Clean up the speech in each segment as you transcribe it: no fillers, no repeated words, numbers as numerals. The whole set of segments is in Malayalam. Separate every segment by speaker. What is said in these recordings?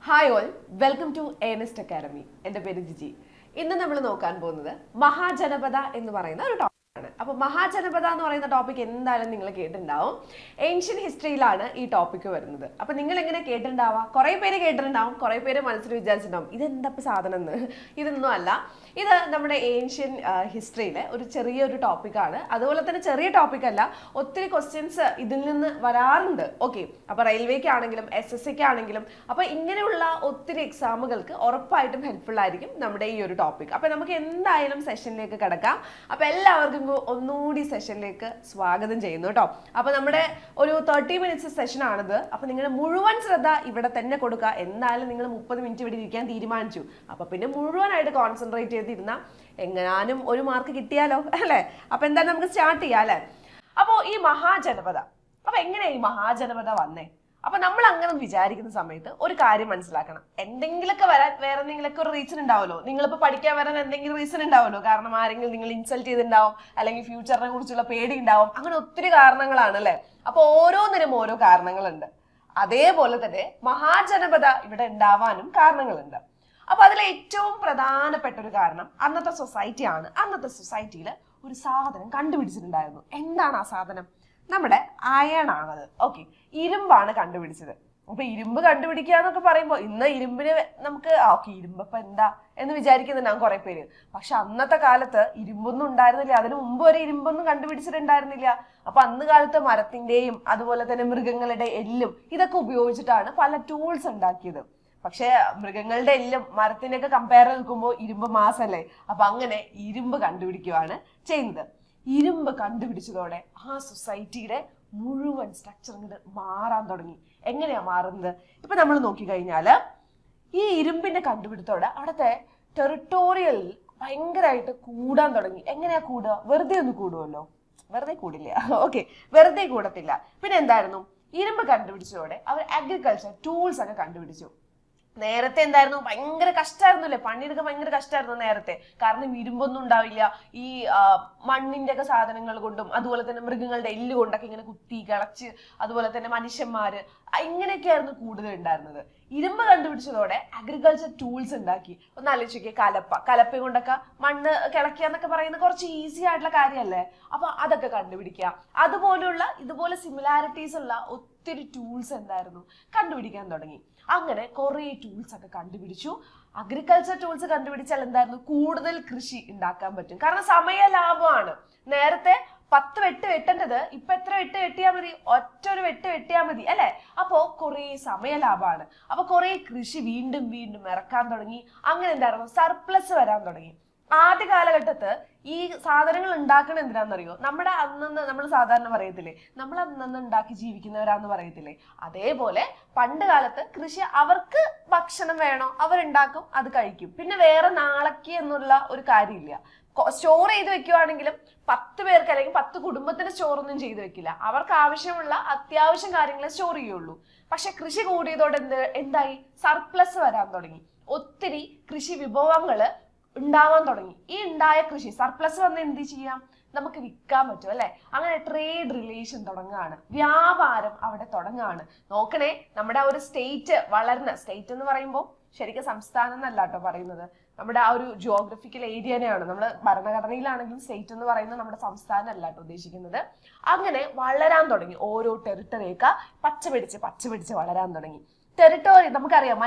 Speaker 1: Hi all, welcome to Ernest academy. എൻ്റെ പേര് ജിജി. ഇന്ന് നമ്മൾ നോക്കാൻ പോകുന്നത് മഹാജനപദ എന്ന് പറയുന്ന ഒരു ടോപ്പിക് ആണ്. അപ്പോൾ മഹാജനപദ എന്ന് പറയുന്ന ടോപ്പിക് എന്തായാലും നിങ്ങൾ കേട്ടിട്ടുണ്ടാവും. ഏൻഷ്യൻ ഹിസ്റ്ററിയിലാണ് ഈ ടോപ്പിക് വരുന്നത്. അപ്പോൾ നിങ്ങൾ എങ്ങനെ കേട്ടിട്ടുണ്ടാവുക? കുറേ പേര് കേട്ടിട്ടുണ്ടാവും, കുറേ പേര് മനസ്സിൽ വിചാരിച്ചിട്ടുണ്ടാവും ഇതെന്താ സാധനം എന്ന്. ഇതൊന്നും അല്ല, ഇത് നമ്മുടെ ഏൻഷ്യൻ ഹിസ്റ്ററിയിലെ ഒരു ചെറിയൊരു ടോപ്പിക്കാണ്. അതുപോലെ തന്നെ ചെറിയ ടോപ്പിക് അല്ല, ഒത്തിരി ക്വസ്റ്റ്യൻസ് ഇതിൽ നിന്ന് വരാറുണ്ട്. ഓക്കെ, അപ്പോൾ റെയിൽവേക്ക് ആണെങ്കിലും SSC ആണെങ്കിലും അപ്പോൾ ഇങ്ങനെയുള്ള ഒത്തിരി എക്സാമുകൾക്ക് ഉറപ്പായിട്ടും ഹെൽപ്ഫുൾ ആയിരിക്കും നമ്മുടെ ഈ ഒരു ടോപ്പിക്. അപ്പോൾ നമുക്ക് എന്തായാലും സെഷനിലേക്ക് കിടക്കാം. അപ്പോൾ എല്ലാവർക്കും ഒന്നുകൂടി സെഷനിലേക്ക് സ്വാഗതം ചെയ്യുന്നു കേട്ടോ. അപ്പോൾ നമ്മുടെ ഒരു 30 മിനിറ്റ്സ് സെഷൻ ആണിത്. അപ്പോൾ നിങ്ങളുടെ മുഴുവൻ ശ്രദ്ധ ഇവിടെ തന്നെ കൊടുക്കുക. എന്തായാലും നിങ്ങൾ 30 മിനിറ്റ് ഇവിടെ ഇരിക്കാൻ തീരുമാനിച്ചു, അപ്പോൾ പിന്നെ മുഴുവനായിട്ട് കോൺസെൻട്രേറ്റ് ചെയ്തിരുന്ന എങ്ങാനും ഒരു മാർക്ക് കിട്ടിയാലോ അല്ലേ. അപ്പോൾ എന്തായാലും നമുക്ക് സ്റ്റാർട്ട് ചെയ്യാം അല്ലേ. അപ്പോൾ ഈ മഹാജനപദ, അപ്പോൾ എങ്ങനെയാ ഈ മഹാജനപദ വന്നേ? അപ്പൊ നമ്മൾ അങ്ങനെ വിചാരിക്കുന്ന സമയത്ത് ഒരു കാര്യം മനസ്സിലാക്കണം. എന്തെങ്കിലുമൊക്കെ വരാൻ വേറെ എന്തെങ്കിലുമൊക്കെ ഒരു റീസൺ ഉണ്ടാവുമല്ലോ. നിങ്ങളിപ്പോ പഠിക്കാൻ വരാൻ എന്തെങ്കിലും റീസൺ ഉണ്ടാവുമല്ലോ. കാരണം ആരെങ്കിലും നിങ്ങൾ ഇൻസൾട്ട് ചെയ്തിട്ടുണ്ടാവും, അല്ലെങ്കിൽ ഫ്യൂച്ചറിനെ കുറിച്ചുള്ള പേടി ഉണ്ടാവും. അങ്ങനെ ഒത്തിരി കാരണങ്ങളാണ് അല്ലെ. അപ്പൊ ഓരോന്നിനും ഓരോ കാരണങ്ങളുണ്ട്. അതേപോലെ തന്നെ മഹാജനപദ ഇവിടെ ഉണ്ടാവാനും കാരണങ്ങളുണ്ട്. അപ്പൊ അതിലെ ഏറ്റവും പ്രധാനപ്പെട്ട ഒരു കാരണം അന്നത്തെ സൊസൈറ്റി ആണ്. അന്നത്തെ സൊസൈറ്റിയിൽ ഒരു സാധനം കണ്ടുപിടിച്ചിട്ടുണ്ടായിരുന്നു. എന്താണ് ആ സാധനം? നമ്മുടെ അയൺ ആണത്. ഓക്കെ, ഇരുമ്പാണ് കണ്ടുപിടിച്ചത്. അപ്പൊ ഇരുമ്പ് കണ്ടുപിടിക്കുക എന്നൊക്കെ പറയുമ്പോൾ ഇന്ന് ഇരുമ്പിന് നമുക്ക് ഓക്കെ ഇരുമ്പ് ഇപ്പൊ എന്താ എന്ന് വിചാരിക്കുന്നുണ്ടാവും കുറെ പേര്. പക്ഷെ അന്നത്തെ കാലത്ത് ഇരുമ്പൊന്നും ഉണ്ടായിരുന്നില്ല. അതിനു മുമ്പ് വരെ ഇരുമ്പൊന്നും കണ്ടുപിടിച്ചിട്ടുണ്ടായിരുന്നില്ല. അപ്പൊ അന്ന് കാലത്ത് മരത്തിന്റെയും അതുപോലെ തന്നെ മൃഗങ്ങളുടെ എല്ലും ഇതൊക്കെ ഉപയോഗിച്ചിട്ടാണ് പല ടൂൾസ് ഉണ്ടാക്കിയത്. പക്ഷെ മൃഗങ്ങളുടെ എല്ലും മരത്തിന്റെ ഒക്കെ കമ്പയർ നിൽക്കുമ്പോൾ ഇരുമ്പ് മാസല്ലേ. അപ്പൊ അങ്ങനെ ഇരുമ്പ് കണ്ടുപിടിക്കുകയാണ് ചെയ്യുന്നത്. ഇരുമ്പ് കണ്ടുപിടിച്ചതോടെ ആ സൊസൈറ്റിയുടെ മുഴുവൻ സ്ട്രക്ചർ ഇങ്ങോട്ട് മാറാൻ തുടങ്ങി. എങ്ങനെയാ മാറുന്നത്? ഇപ്പൊ നമ്മൾ നോക്കിക്കഴിഞ്ഞാല് ഈ ഇരുമ്പിന്റെ കണ്ടുപിടുത്തോടെ അവിടുത്തെ ടെറിട്ടോറിയൽ ഭയങ്കരമായിട്ട് കൂടാൻ തുടങ്ങി. എങ്ങനെയാ കൂടുക? വെറുതെ ഒന്ന് കൂടുമല്ലോ? വെറുതെ കൂടില്ല. ഓക്കെ, വെറുതെ കൂടത്തില്ല. പിന്നെ എന്തായിരുന്നു? ഇരുമ്പ് കണ്ടുപിടിച്ചതോടെ അവർ അഗ്രികൾച്ചർ ടൂൾസ് ഒക്കെ കണ്ടുപിടിച്ചു. നേരത്തെ എന്തായിരുന്നു? ഭയങ്കര കഷ്ടമായിരുന്നല്ലേ, പണിയെടുക്കാൻ ഭയങ്കര കഷ്ടമായിരുന്നു നേരത്തെ. കാരണം ഇരുമ്പൊന്നും ഉണ്ടാവില്ല. ഈ മണ്ണിന്റെ ഒക്കെ സാധനങ്ങൾ കൊണ്ടും അതുപോലെ തന്നെ മൃഗങ്ങളുടെ എല്ല് കൊണ്ടൊക്കെ ഇങ്ങനെ കുത്തി കിളച്ച്, അതുപോലെ തന്നെ മനുഷ്യന്മാര് ഇങ്ങനെയൊക്കെയായിരുന്നു കൂടുതൽ ഉണ്ടായിരുന്നത്. ഇരുമ്പ് കണ്ടുപിടിച്ചതോടെ അഗ്രികൾച്ചർ ടൂൾസ് ഉണ്ടാക്കി. ഒന്ന് ആലോചിക്കേ, കലപ്പ കൊണ്ടൊക്കെ മണ്ണ് കിളക്കുക എന്നൊക്കെ പറയുന്നത് കുറച്ച് ഈസി ആയിട്ടുള്ള കാര്യമല്ലേ. അപ്പൊ അതൊക്കെ കണ്ടുപിടിക്കുക. ഇതുപോലെ സിമിലാരിറ്റീസ് ഉള്ള ഒത്തിരി ടൂൾസ് എന്തായിരുന്നു കണ്ടുപിടിക്കാൻ തുടങ്ങി. അങ്ങനെ കുറെ ടൂൾസ് ഒക്കെ കണ്ടുപിടിച്ചു. അഗ്രികൾച്ചർ ടൂൾസ് കണ്ടുപിടിച്ചാൽ എന്തായിരുന്നു? കൂടുതൽ കൃഷി ഉണ്ടാക്കാൻ പറ്റും. കാരണം സമയ ലാഭമാണ്. നേരത്തെ 10 വെട്ട് വെട്ടേണ്ടത് ഇപ്പൊ എത്ര വെട്ട് വെട്ടിയാൽ മതി? ഒറ്റൊരു വെട്ട് വെട്ടിയാൽ മതി അല്ലെ. അപ്പോ കുറെ സമയ ലാഭമാണ്. അപ്പൊ കുറെ കൃഷി വീണ്ടും വീണ്ടും ഇറക്കാൻ തുടങ്ങി. അങ്ങനെ എന്തായിരുന്നു? സർപ്ലസ് വരാൻ തുടങ്ങി. ആദ്യ കാലഘട്ടത്ത് ഈ സാധനങ്ങൾ ഉണ്ടാക്കണത് എന്തിനാണെന്നറിയോ? നമ്മുടെ അന്നന്ന് നമ്മൾ സാധാരണ പറയത്തില്ലേ, നമ്മൾ അന്നന്ന് ഉണ്ടാക്കി ജീവിക്കുന്നവരാന്ന് പറയത്തില്ലേ, അതേപോലെ പണ്ട് കാലത്ത് കൃഷി അവർക്ക് ഭക്ഷണം വേണോ അവരുണ്ടാക്കും, അത് കഴിക്കും. പിന്നെ വേറെ നാളേക്ക് എന്നുള്ള ഒരു കാര്യമില്ല. സ്റ്റോർ ചെയ്ത് വെക്കുവാണെങ്കിലും 10 പേർക്ക് അല്ലെങ്കിൽ 10 കുടുംബത്തിന് സ്റ്റോറൊന്നും ചെയ്ത് വെക്കില്ല. അവർക്ക് ആവശ്യമുള്ള അത്യാവശ്യം കാര്യങ്ങളെ സ്റ്റോർ ചെയ്യുള്ളൂ. പക്ഷെ കൃഷി കൂടിയതോടെ എന്തായി? സർപ്ലസ് വരാൻ തുടങ്ങി. ഒത്തിരി കൃഷി വിഭവങ്ങള് ഉണ്ടാവാൻ തുടങ്ങി. ഈ ഉണ്ടായ കൃഷി സർപ്ലസ് വന്ന് എന്ത് ചെയ്യാം? നമുക്ക് വിൽക്കാൻ പറ്റും അല്ലെ. അങ്ങനെ ട്രേഡ് റിലേഷൻ തുടങ്ങുകയാണ്, വ്യാപാരം അവിടെ തുടങ്ങുകയാണ്. നോക്കണേ, നമ്മുടെ ഒരു സ്റ്റേറ്റ് വളർന്ന സ്റ്റേറ്റ് എന്ന് പറയുമ്പോൾ ശരിക്കും സംസ്ഥാനം എന്നല്ല കേട്ടോ പറയുന്നത്, നമ്മുടെ ആ ഒരു ജിയോഗ്രഫിക്കൽ ഏരിയനെയാണ്. നമ്മൾ ഭരണഘടനയിലാണെങ്കിലും സ്റ്റേറ്റ് എന്ന് പറയുന്നത് നമ്മുടെ സംസ്ഥാനം അല്ല കേട്ടോ ഉദ്ദേശിക്കുന്നത്. അങ്ങനെ വളരാൻ തുടങ്ങി. ഓരോ ടെറിട്ടറിയൊക്കെ പച്ച പിടിച്ച് വളരാൻ തുടങ്ങി. ടെറിട്ടറി നമുക്കറിയാം,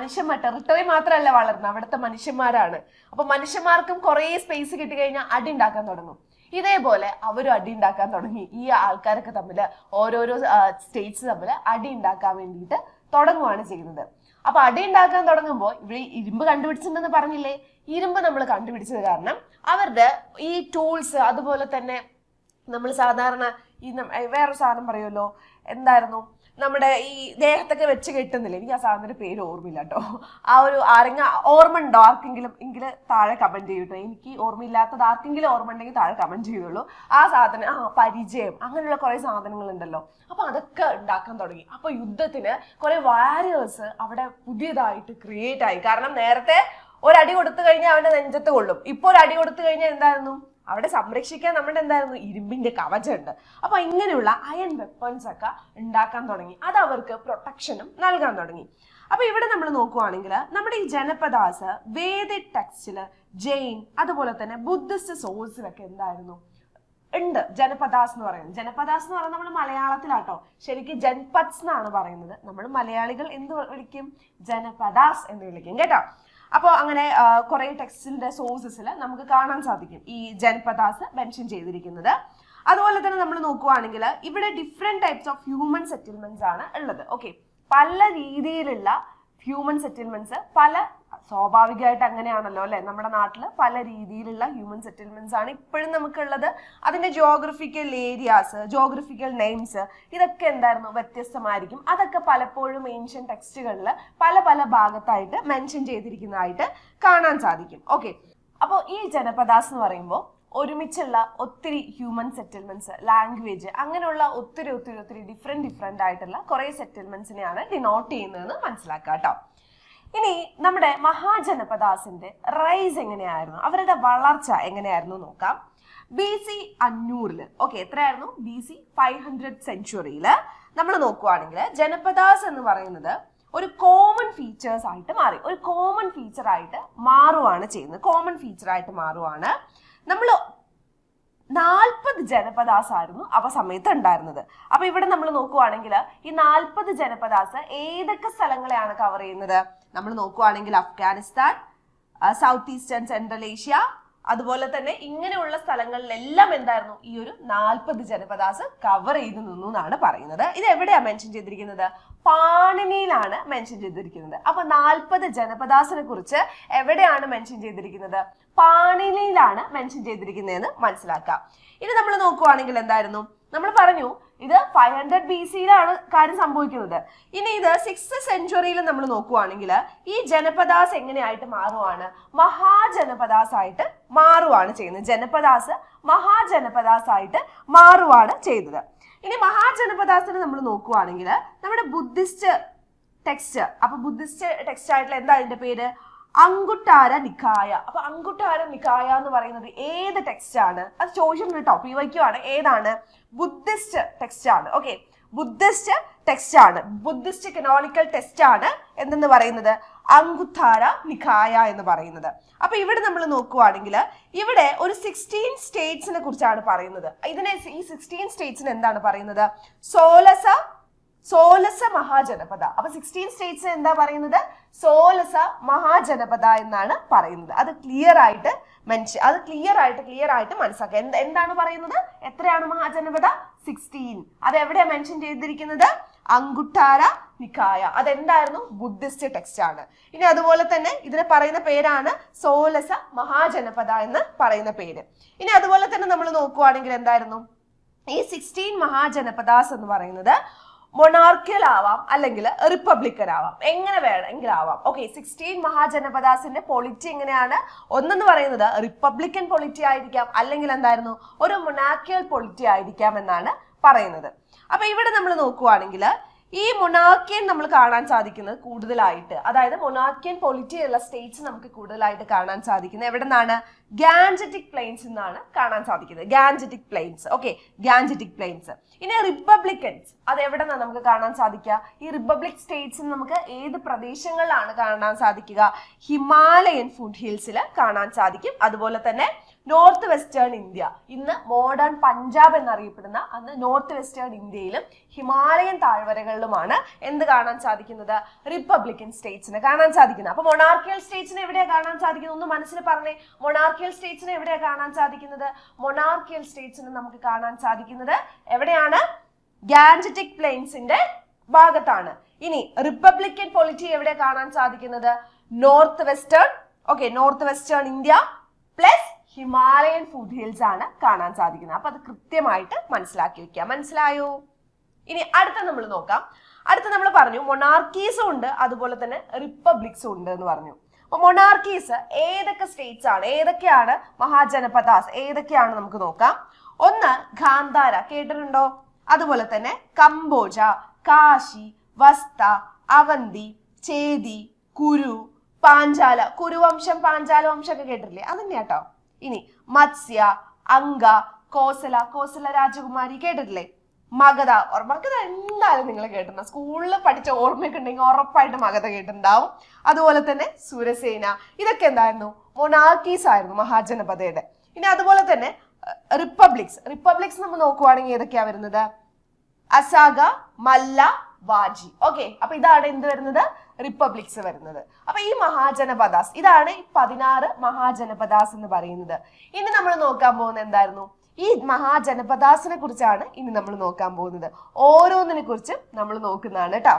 Speaker 1: ടെറിട്ടറി മാത്രമല്ല വളർന്നത്, അവിടുത്തെ മനുഷ്യന്മാരാണ്. അപ്പൊ മനുഷ്യന്മാർക്കും കുറെ സ്പേസ് കിട്ടിക്കഴിഞ്ഞാൽ അടി ഉണ്ടാക്കാൻ തുടങ്ങും. ഇതേപോലെ അവരും അടി ഉണ്ടാക്കാൻ തുടങ്ങി. ഈ ആൾക്കാരൊക്കെ തമ്മിൽ ഓരോരോ സ്റ്റേറ്റ്സ് തമ്മിൽ അടി ഉണ്ടാക്കാൻ വേണ്ടിയിട്ട് തുടങ്ങുകയാണ് ചെയ്യുന്നത്. അപ്പൊ അടി ഉണ്ടാക്കാൻ തുടങ്ങുമ്പോൾ ഇവിടെ ഇരുമ്പ് കണ്ടുപിടിച്ചിട്ടുണ്ടെന്ന് പറഞ്ഞില്ലേ. ഇരുമ്പ് നമ്മൾ കണ്ടുപിടിച്ചത് കാരണം അവരുടെ ഈ ടൂൾസ്, അതുപോലെ തന്നെ നമ്മൾ സാധാരണ ഈ വേറൊരു സാധനം പറയുമല്ലോ, എന്തായിരുന്നു? നമ്മുടെ ഈ ദേഹത്തൊക്കെ വെച്ച് കെട്ടുന്നില്ല, എനിക്ക് ആ സാധനത്തിന്റെ പേര് ഓർമ്മയില്ല കേട്ടോ. ആ ഒരു ഓർമ്മ ഉണ്ടോ ആർക്കെങ്കിലും? എങ്കിൽ താഴെ കമന്റ് ചെയ്യട്ടോ. എനിക്ക് ഓർമ്മയില്ലാത്തത് ആർക്കെങ്കിലും ഓർമ്മ ഉണ്ടെങ്കിൽ താഴെ കമന്റ് ചെയ്തോളൂ. ആ സാധനം പരിചയം, അങ്ങനെയുള്ള കുറെ സാധനങ്ങൾ ഉണ്ടല്ലോ. അപ്പൊ അതൊക്കെ ഉണ്ടാക്കാൻ തുടങ്ങി. അപ്പൊ യുദ്ധത്തിന് കുറെ വാരിയേഴ്സ് അവിടെ പുതിയതായിട്ട് ക്രിയേറ്റ് ആയി. കാരണം നേരത്തെ ഒരടി കൊടുത്തു കഴിഞ്ഞാൽ അവന്റെ നെഞ്ചത്ത് കൊള്ളും. ഇപ്പൊ ഒരു അടി കൊടുത്തു കഴിഞ്ഞാൽ എന്തായിരുന്നു? അവിടെ സംരക്ഷിക്കാൻ നമ്മുടെ എന്തായിരുന്നു, ഇരുമ്പിന്റെ കവചമുണ്ട്. അപ്പൊ ഇങ്ങനെയുള്ള അയൺ വെപ്പൺസ് ഒക്കെ ഉണ്ടാക്കാൻ തുടങ്ങി. അത് അവർക്ക് പ്രൊട്ടക്ഷനും നൽകാൻ തുടങ്ങി. അപ്പൊ ഇവിടെ നമ്മൾ നോക്കുവാണെങ്കിൽ നമ്മുടെ ഈ ജനപദാസ് വേദിക് ടെക്സ്റ്റില്, ജെയിൻ അതുപോലെ തന്നെ ബുദ്ധിസ്റ്റ് സോഴ്സിലൊക്കെ എന്തായിരുന്നു ഉണ്ട് ജനപദാസ് എന്ന് പറയുന്നത്. ജനപദാസ് എന്ന് പറയുന്നത് നമ്മൾ മലയാളത്തിലാട്ടോ, ശരിക്കും ജൻപദ്സ് എന്നാണ് പറയുന്നത്. നമ്മൾ മലയാളികൾ എന്ത് വിളിക്കും, ജനപദാസ് എന്ന് വിളിക്കും കേട്ടോ. അപ്പോൾ അങ്ങനെ കുറെ ടെക്സ്റ്റിന്റെ സോഴ്സസിൽ നമുക്ക് കാണാൻ സാധിക്കും ഈ ജനപദാസ് മെൻഷൻ ചെയ്തിരിക്കുന്നത്. അതുപോലെ തന്നെ നമ്മൾ നോക്കുവാണെങ്കിൽ ഇവിടെ different types of human settlements ആണ് ഉള്ളത്. ഓക്കെ, പല രീതിയിലുള്ള ഹ്യൂമൻ സെറ്റിൽമെന്റ്സ്, പല സ്വാഭാവികമായിട്ട് അങ്ങനെയാണല്ലോ അല്ലെ, നമ്മുടെ നാട്ടിൽ പല രീതിയിലുള്ള ഹ്യൂമൻ സെറ്റിൽമെന്റ്സ് ആണ് ഇപ്പോഴും നമുക്കുള്ളത്. അതിന്റെ ജിയോഗ്രഫിക്കൽ ഏരിയാസ്, ജിയോഗ്രഫിക്കൽ നെയിംസ് ഇതൊക്കെ എന്തായിരുന്നു വ്യത്യസ്തമായിരിക്കും. അതൊക്കെ പലപ്പോഴും ഏൻഷ്യൻ ടെക്സ്റ്റുകളിൽ പല പല ഭാഗത്തായിട്ട് മെൻഷൻ ചെയ്തിരിക്കുന്നതായിട്ട് കാണാൻ സാധിക്കും. ഓക്കെ, അപ്പോൾ ഈ ജനപദാസ് എന്ന് പറയുമ്പോൾ ഒരുമിച്ചുള്ള ഒത്തിരി ഹ്യൂമൻ സെറ്റിൽമെന്റ്സ്, ലാംഗ്വേജ്, അങ്ങനെയുള്ള ഒത്തിരി ഒത്തിരി ഒത്തിരി ഡിഫറെന്റ് ആയിട്ടുള്ള കുറെ സെറ്റിൽമെന്റ്സിനെയാണ് ഡിനോട്ട് ചെയ്യുന്നതെന്ന് മനസ്സിലാക്കുക കേട്ടോ. ഇനി നമ്മുടെ മഹാജനപദാസിന്റെ റൈസ് എങ്ങനെയായിരുന്നു, അവരുടെ വളർച്ച എങ്ങനെയായിരുന്നു നോക്കാം. BC 500 ഓക്കെ, എത്രയായിരുന്നു, BC 500 സെഞ്ചുറിയില് നമ്മൾ നോക്കുവാണെങ്കിൽ ജനപദാസ് എന്ന് പറയുന്നത് ഒരു കോമൺ ഫീച്ചേഴ്സ് ആയിട്ട് മാറി, ഒരു കോമൺ ഫീച്ചർ ആയിട്ട് മാറുവാണ് ചെയ്യുന്നത്. കോമൺ ഫീച്ചർ ആയിട്ട് മാറുവാണ്. നമ്മൾ 40 ജനപദാസ് ആയിരുന്നു അവ സമയത്ത് ഉണ്ടായിരുന്നത്. അപ്പൊ ഇവിടെ നമ്മൾ നോക്കുവാണെങ്കിൽ ഈ 40 ജനപദാസ് ഏതൊക്കെ സ്ഥലങ്ങളെയാണ് കവർ ചെയ്യുന്നത്? നമ്മൾ നോക്കുവാണെങ്കിൽ Afghanistan, south eastern central Asia, അതുപോലെ തന്നെ ഇങ്ങനെയുള്ള സ്ഥലങ്ങളിലെല്ലാം എന്തായിരുന്നു ഈ ഒരു 40 ജനപദാസ് കവർ ചെയ്ത് നിന്നു എന്നാണ് പറയുന്നത്. ഇത് എവിടെയാ മെൻഷൻ ചെയ്തിരിക്കുന്നത്? പാണിനിയിലാണ് മെൻഷൻ ചെയ്തിരിക്കുന്നത്. അപ്പൊ 40 ജനപദാസിനെ കുറിച്ച് എവിടെയാണ് മെൻഷൻ ചെയ്തിരിക്കുന്നത്? പാണിനിയിലാണ് മെൻഷൻ ചെയ്തിരിക്കുന്നതെന്ന് മനസ്സിലാക്കാം. ഇനി നമ്മൾ നോക്കുവാണെങ്കിൽ എന്തായിരുന്നു, നമ്മൾ പറഞ്ഞു ഇത് 500 BC-യിലാണ് കാര്യം സംഭവിക്കുന്നത്. ഇനി ഇത് 6th സെഞ്ചുറിയിൽ നമ്മൾ നോക്കുവാണെങ്കിൽ ഈ ജനപദാസ് എങ്ങനെയായിട്ട് മാറുവാണ്? മഹാജനപദാസ് ആയിട്ട് മാറുവാണ് ചെയ്യുന്നത്. ജനപദാസ് മഹാജനപദാസ് ആയിട്ട് മാറുവാണ് ചെയ്തത്. ഇനി മഹാജനപദാസിനെ നമ്മൾ നോക്കുവാണെങ്കിൽ നമ്മുടെ ബുദ്ധിസ്റ്റ് ടെക്സ്റ്റ്, അപ്പൊ ബുദ്ധിസ്റ്റ് ടെക്സ്റ്റ് ആയിട്ടുള്ള എന്താ അതിന്റെ പേര്? അങ്കുട്ടാര നിക്കായ. അപ്പൊ അങ്കുട്ടാര നിക്കായ എന്ന് പറയുന്നത് ഏത് ടെക്സ്റ്റ് ആണ്? അത് ചോദിച്ചിട്ടുണ്ട് കേട്ടോ, PYQ ആണ്. ഏതാണ്? ബുദ്ധിസ്റ്റ് ടെക്സ്റ്റ് ആണ്. ഓക്കെ, ബുദ്ധിസ്റ്റ് ടെക്സ്റ്റ് ആണ്, ബുദ്ധിസ്റ്റ് കനോണിക്കൽ ടെക്സ്റ്റ് ആണ് എന്തെന്ന് പറയുന്നത്? അങ്കുട്ടാര നിക്കായ എന്ന് പറയുന്നത്. അപ്പൊ ഇവിടെ നമ്മൾ നോക്കുവാണെങ്കിൽ ഇവിടെ ഒരു 16 സ്റ്റേറ്റ്സിനെ കുറിച്ചാണ് പറയുന്നത്. ഇതിനെ ഈ 16 സ്റ്റേറ്റ്സിന് എന്താണ് പറയുന്നത്? സോലസ മഹാജനപദ. അപ്പൊ 16 സ്റ്റേറ്റ്സ് എന്താ പറയുന്നത്? സോലസ മഹാജനപദ എന്നാണ് പറയുന്നത്. അത് ക്ലിയർ ആയിട്ട് മനസ്സിലാക്കുക. എന്താണ് പറയുന്നത്? എത്രയാണ് മഹാജനപദ? 16. അത് എവിടെയാ മെൻഷൻ ചെയ്തിരിക്കുന്നത്? അങ്കുട്ടാര നിക്കായ. അതെന്തായിരുന്നു? ബുദ്ധിസ്റ്റ് ടെക്സ്റ്റ് ആണ്. ഇനി അതുപോലെ തന്നെ ഇതിനെ പറയുന്ന പേരാണ് സോലസ മഹാജനപദ എന്ന് പറയുന്ന പേര്. ഇനി അതുപോലെ തന്നെ നമ്മൾ നോക്കുവാണെങ്കിൽ എന്തായിരുന്നു ഈ 16 മഹാജനപദാസ് എന്ന് പറയുന്നത്? മൊണാർക്കിയൽ ആവാം, അല്ലെങ്കിൽ റിപ്പബ്ലിക്കൻ ആവാം, എങ്ങനെ വേണമെങ്കിലും ആവാം. ഓക്കെ, 16 മഹാജനപദാസിന്റെ പൊളിറ്റി എങ്ങനെയാണ്? ഒന്നെന്ന് പറയുന്നത് റിപ്പബ്ലിക്കൻ പൊളിറ്റി ആയിരിക്കാം, അല്ലെങ്കിൽ എന്തായിരുന്നു ഒരു മൊണാർക്കിയൽ പൊളിറ്റി ആയിരിക്കാം എന്നാണ് പറയുന്നത്. അപ്പൊ ഇവിടെ നമ്മൾ നോക്കുവാണെങ്കിൽ ഈ മൊണാർക്കിയൻ നമ്മൾ കാണാൻ സാധിക്കുന്നത് കൂടുതലായിട്ട്, അതായത് മൊണാർക്കിയൻ പൊളിറ്റി ഉള്ള സ്റ്റേറ്റ്സ് നമുക്ക് കൂടുതലായിട്ട് കാണാൻ സാധിക്കുന്നത് എവിടെ നിന്നാണ്? ഗാൻജറ്റിക് പ്ലെയിൻസ് എന്നാണ് കാണാൻ സാധിക്കുന്നത്. Gangetic plains. Okay, Gangetic plains. ഇനി റിപ്പബ്ലിക്കൻസ് അത് എവിടെ നിന്നാണ് നമുക്ക് കാണാൻ സാധിക്കുക? ഈ റിപ്പബ്ലിക് സ്റ്റേറ്റ്സ് നമുക്ക് ഏത് പ്രദേശങ്ങളിലാണ് കാണാൻ സാധിക്കുക? ഹിമാലയൻ ഫുഡ് ഹിൽസിൽ കാണാൻ സാധിക്കും. അതുപോലെ തന്നെ നോർത്ത് വെസ്റ്റേൺ ഇന്ത്യ, ഇന്ന് മോഡേൺ പഞ്ചാബ് എന്നറിയപ്പെടുന്ന അന്ന് നോർത്ത് വെസ്റ്റേൺ ഇന്ത്യയിലും ഹിമാലയൻ താഴ്വരകളിലുമാണ് എന്ത് കാണാൻ സാധിക്കുന്നത്? റിപ്പബ്ലിക്കൻ സ്റ്റേറ്റ്സിനെ കാണാൻ സാധിക്കുന്നത്. അപ്പൊ മൊണാർക്കിയൽ സ്റ്റേറ്റ്സിനെ എവിടെയാ കാണാൻ സാധിക്കുന്നത്? ഒന്ന് മനസ്സിൽ പറഞ്ഞേ. മൊണാർക്കിയൽ സ്റ്റേറ്റ്സിനെ എവിടെയാ കാണാൻ സാധിക്കുന്നത്? മൊണാർക്കിയൽ സ്റ്റേറ്റ്സിനെ നമുക്ക് കാണാൻ സാധിക്കുന്നത് എവിടെയാണ്? ഗാൻജറ്റിക് പ്ലെയിൻസിന്റെ ഭാഗത്താണ്. ഇനി റിപ്പബ്ലിക്കൻ പൊളിറ്റി എവിടെ കാണാൻ സാധിക്കുന്നത്? North western. Okay, north western India plus Himalayan food hills ആണ് കാണാൻ സാധിക്കുന്നത്. അപ്പൊ അത് കൃത്യമായിട്ട് മനസ്സിലാക്കി വെക്കുക. മനസ്സിലായോ? ഇനി അടുത്ത നമ്മൾ നോക്കാം. അടുത്ത നമ്മൾ പറഞ്ഞു മൊണാർക്കീസും ഉണ്ട്, അതുപോലെ തന്നെ റിപ്പബ്ലിക്സും ഉണ്ട് എന്ന് പറഞ്ഞു. അപ്പൊ മൊണാർക്കീസ് ഏതൊക്കെ സ്റ്റേറ്റ്സ് ആണ്, ഏതൊക്കെയാണ് മഹാജനപദാസ്, ഏതൊക്കെയാണ് നമുക്ക് നോക്കാം. ഒന്ന് ഗാന്ധാര, കേട്ടിട്ടുണ്ടോ? അതുപോലെ തന്നെ കംബോജ, കാശി, വസ്ത, അവന്തി, ചേതി, കുരു, പാഞ്ചാല. കുരുവംശം, പാഞ്ചാല വംശം ഒക്കെ കേട്ടിട്ടില്ലേ? അത് തന്നെയാട്ടോ. ഇനി മത്സ്യ, അംഗ, കോസല, കോസല രാജകുമാരി കേട്ടിട്ടില്ലേ? മഗധ, മഗധ എന്തായാലും നിങ്ങൾ കേട്ടിട്ടുണ്ടാവും, സ്കൂളിൽ പഠിച്ച ഓർമ്മയൊക്കെ ഉണ്ടെങ്കിൽ ഉറപ്പായിട്ട് മഗധ കേട്ടിട്ടുണ്ടാവും. അതുപോലെ തന്നെ സുരസേന, ഇതൊക്കെ എന്തായിരുന്നു? മൊണാർക്കീസ് ആയിരുന്നു മഹാജനപദയുടെ. ഇനി അതുപോലെ തന്നെ റിപ്പബ്ലിക്സ് നമ്മൾ നോക്കുവാണെങ്കിൽ ഏതൊക്കെയാ വരുന്നത്? അസാഗ, മല്ല, വാജി. ഓക്കെ, അപ്പൊ ഇതാണ് എന്ത് വരുന്നത്? റിപ്പബ്ലിക്സ് വരുന്നത്. അപ്പൊ ഈ മഹാജനപദാസ്, ഇതാണ് ഈ 16 മഹാജനപദാസ് എന്ന് പറയുന്നത്. ഇനി നമ്മൾ നോക്കാൻ പോകുന്നത് എന്തായിരുന്നു? ഈ മഹാജനപദാസിനെ കുറിച്ചാണ് ഇനി നമ്മൾ നോക്കാൻ പോകുന്നത്. ഓരോന്നിനെ കുറിച്ചും നമ്മൾ നോക്കുന്നതാണ് കേട്ടോ.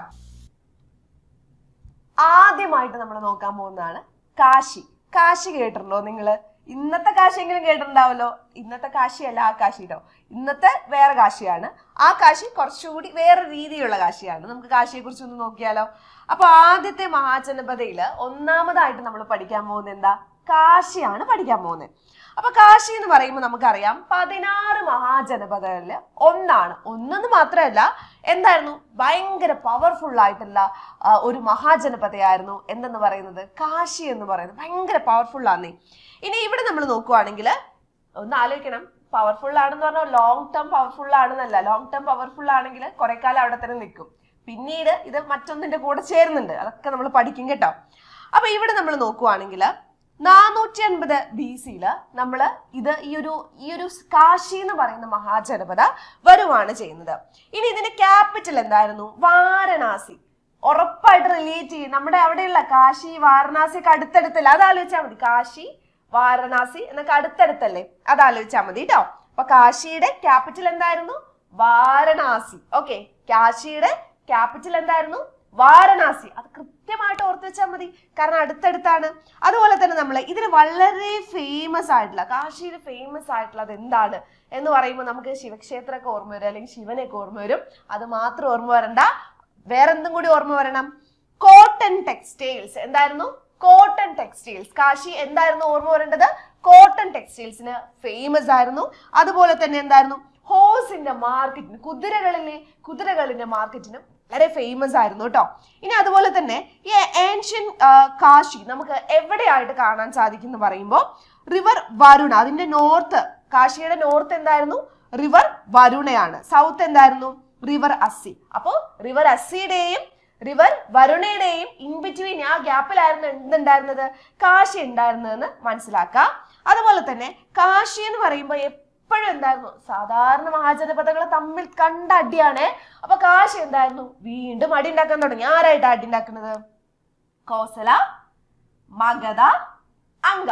Speaker 1: ആദ്യമായിട്ട് നമ്മൾ നോക്കാൻ പോകുന്നതാണ് കാശി. കാശി കേട്ടിട്ടുണ്ടോ നിങ്ങള്? ഇന്നത്തെ കാശിയെങ്കിലും കേട്ടിട്ടുണ്ടാവല്ലോ. ഇന്നത്തെ കാശിയല്ല ആ കാശി കേട്ടോ, ഇന്നത്തെ വേറെ കാശിയാണ്. ആ കാശി കുറച്ചുകൂടി വേറെ രീതിയിലുള്ള കാശിയാണ്. നമുക്ക് കാശിയെ കുറിച്ച് ഒന്ന് നോക്കിയാലോ. അപ്പൊ ആദ്യത്തെ മഹാജനപദയില് ഒന്നാമതായിട്ട് നമ്മൾ പഠിക്കാൻ പോകുന്നത് എന്താ? കാശിയാണ് പഠിക്കാൻ പോകുന്നത്. അപ്പൊ കാശി എന്ന് പറയുമ്പോൾ നമുക്കറിയാം 16 മഹാജനപദകളില് ഒന്നെന്ന് മാത്രമല്ല, എന്തായിരുന്നു? ഭയങ്കര പവർഫുൾ ആയിട്ടുള്ള ഒരു മഹാജനപദയായിരുന്നു എന്തെന്ന് പറയുന്നത്? കാശി എന്ന് പറയുന്നത് ഭയങ്കര പവർഫുൾ ആണ്. ഇനി ഇവിടെ നമ്മൾ നോക്കുവാണെങ്കിൽ ഒന്ന് ആലോചിക്കണം, പവർഫുൾ ആണെന്ന് പറഞ്ഞാൽ ലോങ് ടേം പവർഫുൾ ആണെന്നല്ല. ലോങ് ടേം പവർഫുൾ ആണെങ്കിൽ കുറെ കാലം അവിടെ തന്നെ നിൽക്കും, പിന്നീട് ഇത് മറ്റൊന്നിന്റെ കൂടെ ചേരുന്നുണ്ട്, അതൊക്കെ നമ്മൾ പഠിക്കും കേട്ടോ. അപ്പൊ ഇവിടെ നമ്മൾ നോക്കുവാണെങ്കിൽ 450 BC നമ്മള് ഈ ഒരു കാശി എന്ന് പറയുന്ന മഹാജനപദ വരുവാണ് ചെയ്യുന്നത്. ഇനി ഇതിന്റെ ക്യാപിറ്റൽ എന്തായിരുന്നു? വാരണാസി. ഉറപ്പായിട്ട് റിലേറ്റ് ചെയ്യും, നമ്മുടെ അവിടെയുള്ള കാശി വാരണാസി ഒക്കെ അടുത്തടുത്തല്ലേ, അത് ആലോചിച്ചാൽ മതി. കാശി വാരണാസി എന്നൊക്കെ അടുത്തടുത്തല്ലേ, അത് ആലോചിച്ചാൽ മതി കേട്ടോ. അപ്പൊ കാശിയുടെ ക്യാപിറ്റൽ എന്തായിരുന്നു? വാരണാസി. ഓക്കെ, കാശിയുടെ ക്യാപിറ്റൽ എന്തായിരുന്നു? വാരണാസി. അത് കൃത്യമായിട്ട് ഓർത്ത് വെച്ചാൽ മതി, കാരണം അടുത്തടുത്താണ്. അതുപോലെ തന്നെ നമ്മൾ ഇതിന് വളരെ ഫേമസ് ആയിട്ടുള്ള, കാശിയിൽ ഫേമസ് ആയിട്ടുള്ളത് എന്താണ് എന്ന് പറയുമ്പോൾ നമുക്ക് ശിവക്ഷേത്രമൊക്കെ ഓർമ്മ വരും, അല്ലെങ്കിൽ ശിവനൊക്കെ ഓർമ്മ വരും. അത് മാത്രം ഓർമ്മ വരണ്ട, വേറെന്തും കൂടി ഓർമ്മ വരണം. Cotton textiles. എന്തായിരുന്നു? Cotton textiles. കാശി എന്തായിരുന്നു ഓർമ്മ വരേണ്ടത്? കോട്ടൺ ടെക്സ്റ്റൈൽസിന് ഫേമസ് ആയിരുന്നു. അതുപോലെ തന്നെ എന്തായിരുന്നു? ഹോഴ്സിന്റെ മാർക്കറ്റിന്, കുതിരകളിന്റെ മാർക്കറ്റിനും വളരെ ഫേമസ് ആയിരുന്നു കേട്ടോ. ഇനി അതുപോലെ തന്നെ ഈ ഏൻഷ്യൻ കാശി നമുക്ക് എവിടെയായിട്ട് കാണാൻ സാധിക്കും എന്ന് പറയുമ്പോൾ റിവർ വരുണ, അതിന്റെ നോർത്ത്, കാശിയുടെ നോർത്ത് എന്തായിരുന്നു? റിവർ വരുണയാണ്. സൗത്ത് എന്തായിരുന്നു? റിവർ അസ്സി. അപ്പോ റിവർ അസ്സിയുടെയും റിവർ വരുണയുടെയും ഇൻ ബിറ്റ്വീൻ, ആ ഗ്യാപ്പിലായിരുന്നു എന്തുണ്ടായിരുന്നത്? കാശി ഉണ്ടായിരുന്നതെന്ന് മനസ്സിലാക്കാം. അതുപോലെ തന്നെ കാശി എന്ന് പറയുമ്പോൾ എപ്പോഴും എന്തായിരുന്നു? സാധാരണ മഹാജനപദങ്ങൾ തമ്മിൽ കണ്ട അടിയാണ്. അപ്പൊ കാശി എന്തായിരുന്നു? വീണ്ടും അടി ഉണ്ടാക്കാൻ തുടങ്ങി. ആരായിട്ട് അടി ഉണ്ടാക്കുന്നത്? കോസല, മഗധ, അംഗ.